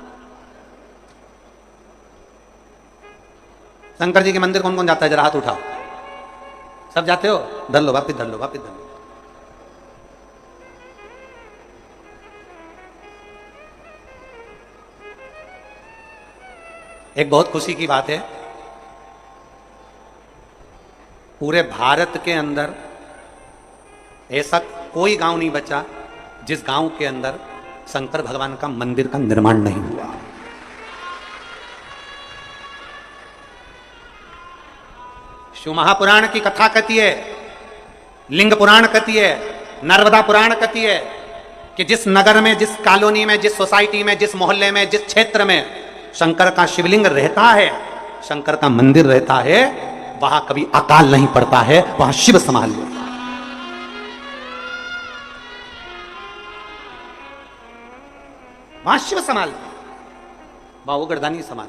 A: शंकर जी के मंदिर कौन कौन जाता है? जरा हाथ उठाओ। सब जाते हो? धर लो, वापिस धर लो, वापिस धर लो। एक बहुत खुशी की बात है, पूरे भारत के अंदर ऐसा कोई गांव नहीं बचा जिस गांव के अंदर शंकर भगवान का मंदिर का निर्माण नहीं हुआ। शिव महापुराण की कथा कहती है, लिंग पुराण कहती है, नर्मदा पुराण कहती है कि जिस नगर में, जिस कॉलोनी में, जिस सोसाइटी में, जिस मोहल्ले में, जिस क्षेत्र में शंकर का शिवलिंग रहता है, शंकर का मंदिर रहता है, वहां कभी अकाल नहीं पड़ता है, वहां शिव संभाल लेता है। वहां शिव संभाल, वहां वो गर्दानी संभाल।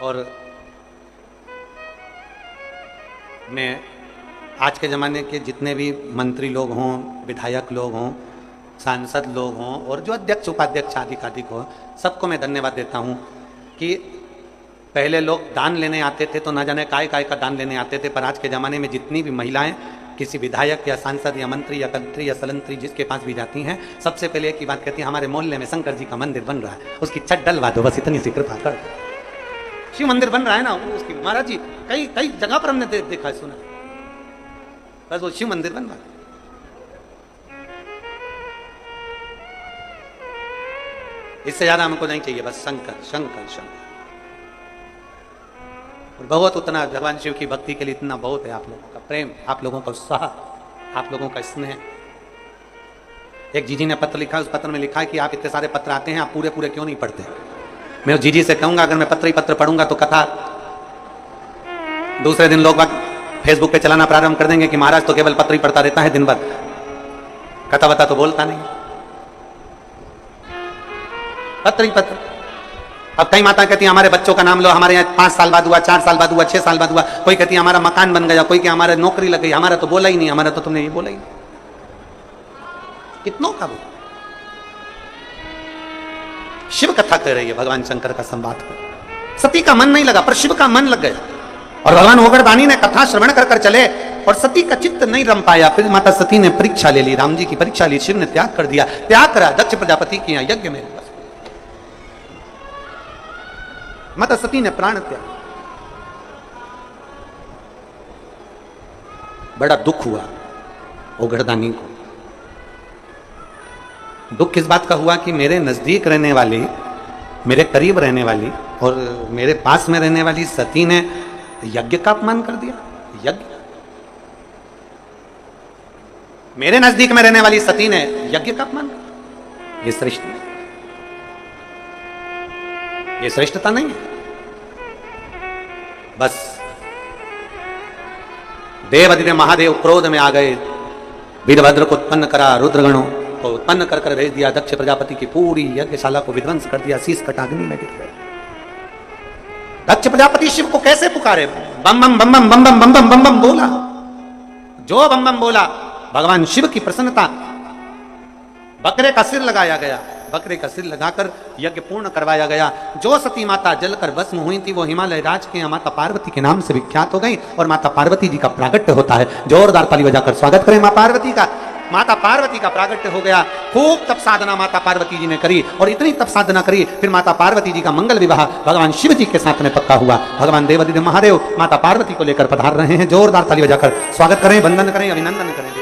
A: और मैं आज के जमाने के जितने भी मंत्री लोग हों, विधायक लोग हों, सांसद लोग हों और जो अध्यक्ष उपाध्यक्ष आदि हो, सबको मैं धन्यवाद देता हूं कि पहले लोग दान लेने आते थे तो ना जाने काय का दान लेने आते थे, पर आज के ज़माने में जितनी भी महिलाएं किसी विधायक या सांसद या मंत्री या कंत्री या सलंत्री जिसके पास भी जाती हैं, सबसे पहले एक ही बात कहती है, हमारे मोहल्ले में शंकर जी का मंदिर बन रहा है, उसकी छत डलवा दो, बस इतनी सी कृपा कर। शिव मंदिर बन रहा है ना, उसकी महाराज जी कई कई जगह पर हमने देखा है, सुना, बस वो शिव मंदिर बन रहा है। इससे ज्यादा हमको नहीं चाहिए, बस शंकर शंकर शंकर। और बहुत उतना भगवान शिव की भक्ति के लिए इतना बहुत है, आप लोगों का प्रेम, आप लोगों का उत्साह, आप लोगों का स्नेह। एक जीजी ने पत्र लिखा, उस पत्र में लिखा है कि आप इतने सारे पत्र आते हैं, आप पूरे पूरे क्यों नहीं पढ़ते। मैं जीजी से कहूंगा अगर मैं पत्र ही पत्र पढ़ूंगा तो कथा दूसरे दिन लोग फेसबुक पे चलाना प्रारंभ कर देंगे कि महाराज तो केवल पत्र ही पढ़ता रहता है दिन भर, कथा वथा तो बोलता नहीं, पत्र ही पत्र। अब कई माता कहती है हमारे बच्चों का नाम लो, हमारे यहाँ 5 साल बाद हुआ, 4 साल बाद हुआ, 6 साल बाद हुआ, कोई कहती है हमारा मकान बन गया, कोई कि हमारे नौकरी लग गई, हमारा तो बोला ही नहीं, हमारा तो तुमने ये बोला ही नहीं। कितनों का वो शिव कथा कह रही है, भगवान शंकर का संवाद कर, सती का मन नहीं लगा पर शिव का मन लग गया, और भगवान ओगड़दानी ने कथा श्रवण कर चले और सती का चित्त नहीं रम पाया। फिर माता सती ने परीक्षा ले ली, राम जी की परीक्षा ली, शिव ने त्याग कर दिया, त्याग करा दक्ष प्रजापति के यहाँ यज्ञ में, माता सती ने प्राण त्याग। बड़ा दुख हुआ ओगड़दानी को। दुख किस बात का हुआ कि मेरे नजदीक रहने वाली, मेरे करीब रहने वाली और मेरे पास में रहने वाली सती ने यज्ञ का अपमान कर दिया। यज्ञ, मेरे नजदीक में रहने वाली सती ने यज्ञ का अपमान, ये श्रेष्ठ नहीं, ये श्रेष्ठता नहीं है। बस देवादिदेव महादेव क्रोध में आ गए, वीरभद्र को उत्पन्न करा, रुद्रगणों को उत्पन्न कर कर भेज दिया, दक्ष प्रजापति की पूरी यज्ञशाला को विध्वंस कर दिया, शीश कट अग्नि में गिर गए। दक्ष प्रजापति शिव को कैसे पुकारे, बम बम बम बम बम बम बम बम बम बम बोला, जो बम बम बोला भगवान शिव की प्रसन्नता, बकरे का सिर लगाया गया, बकरे का सिर लगाकर यज्ञ पूर्ण करवाया गया। जो सती माता जलकर भस्म हुई थी वो हिमालय राज के माता पार्वती के नाम से विख्यात हो गई और माता पार्वती जी का प्रागट्य होता है। जोरदार ताली बजाकर स्वागत करें मां पार्वती का। माता पार्वती का प्रागट्य हो गया। खूब तप साधना माता पार्वती जी ने करी और इतनी तप साधना करी, फिर माता पार्वती जी का मंगल विवाह भगवान शिव जी के साथ में पक्का हुआ। भगवान देवादिदेव महादेव माता पार्वती को लेकर पधार रहे हैं। जोरदार ताली बजाकर स्वागत करें, वंदन करें, अभिनंदन करें।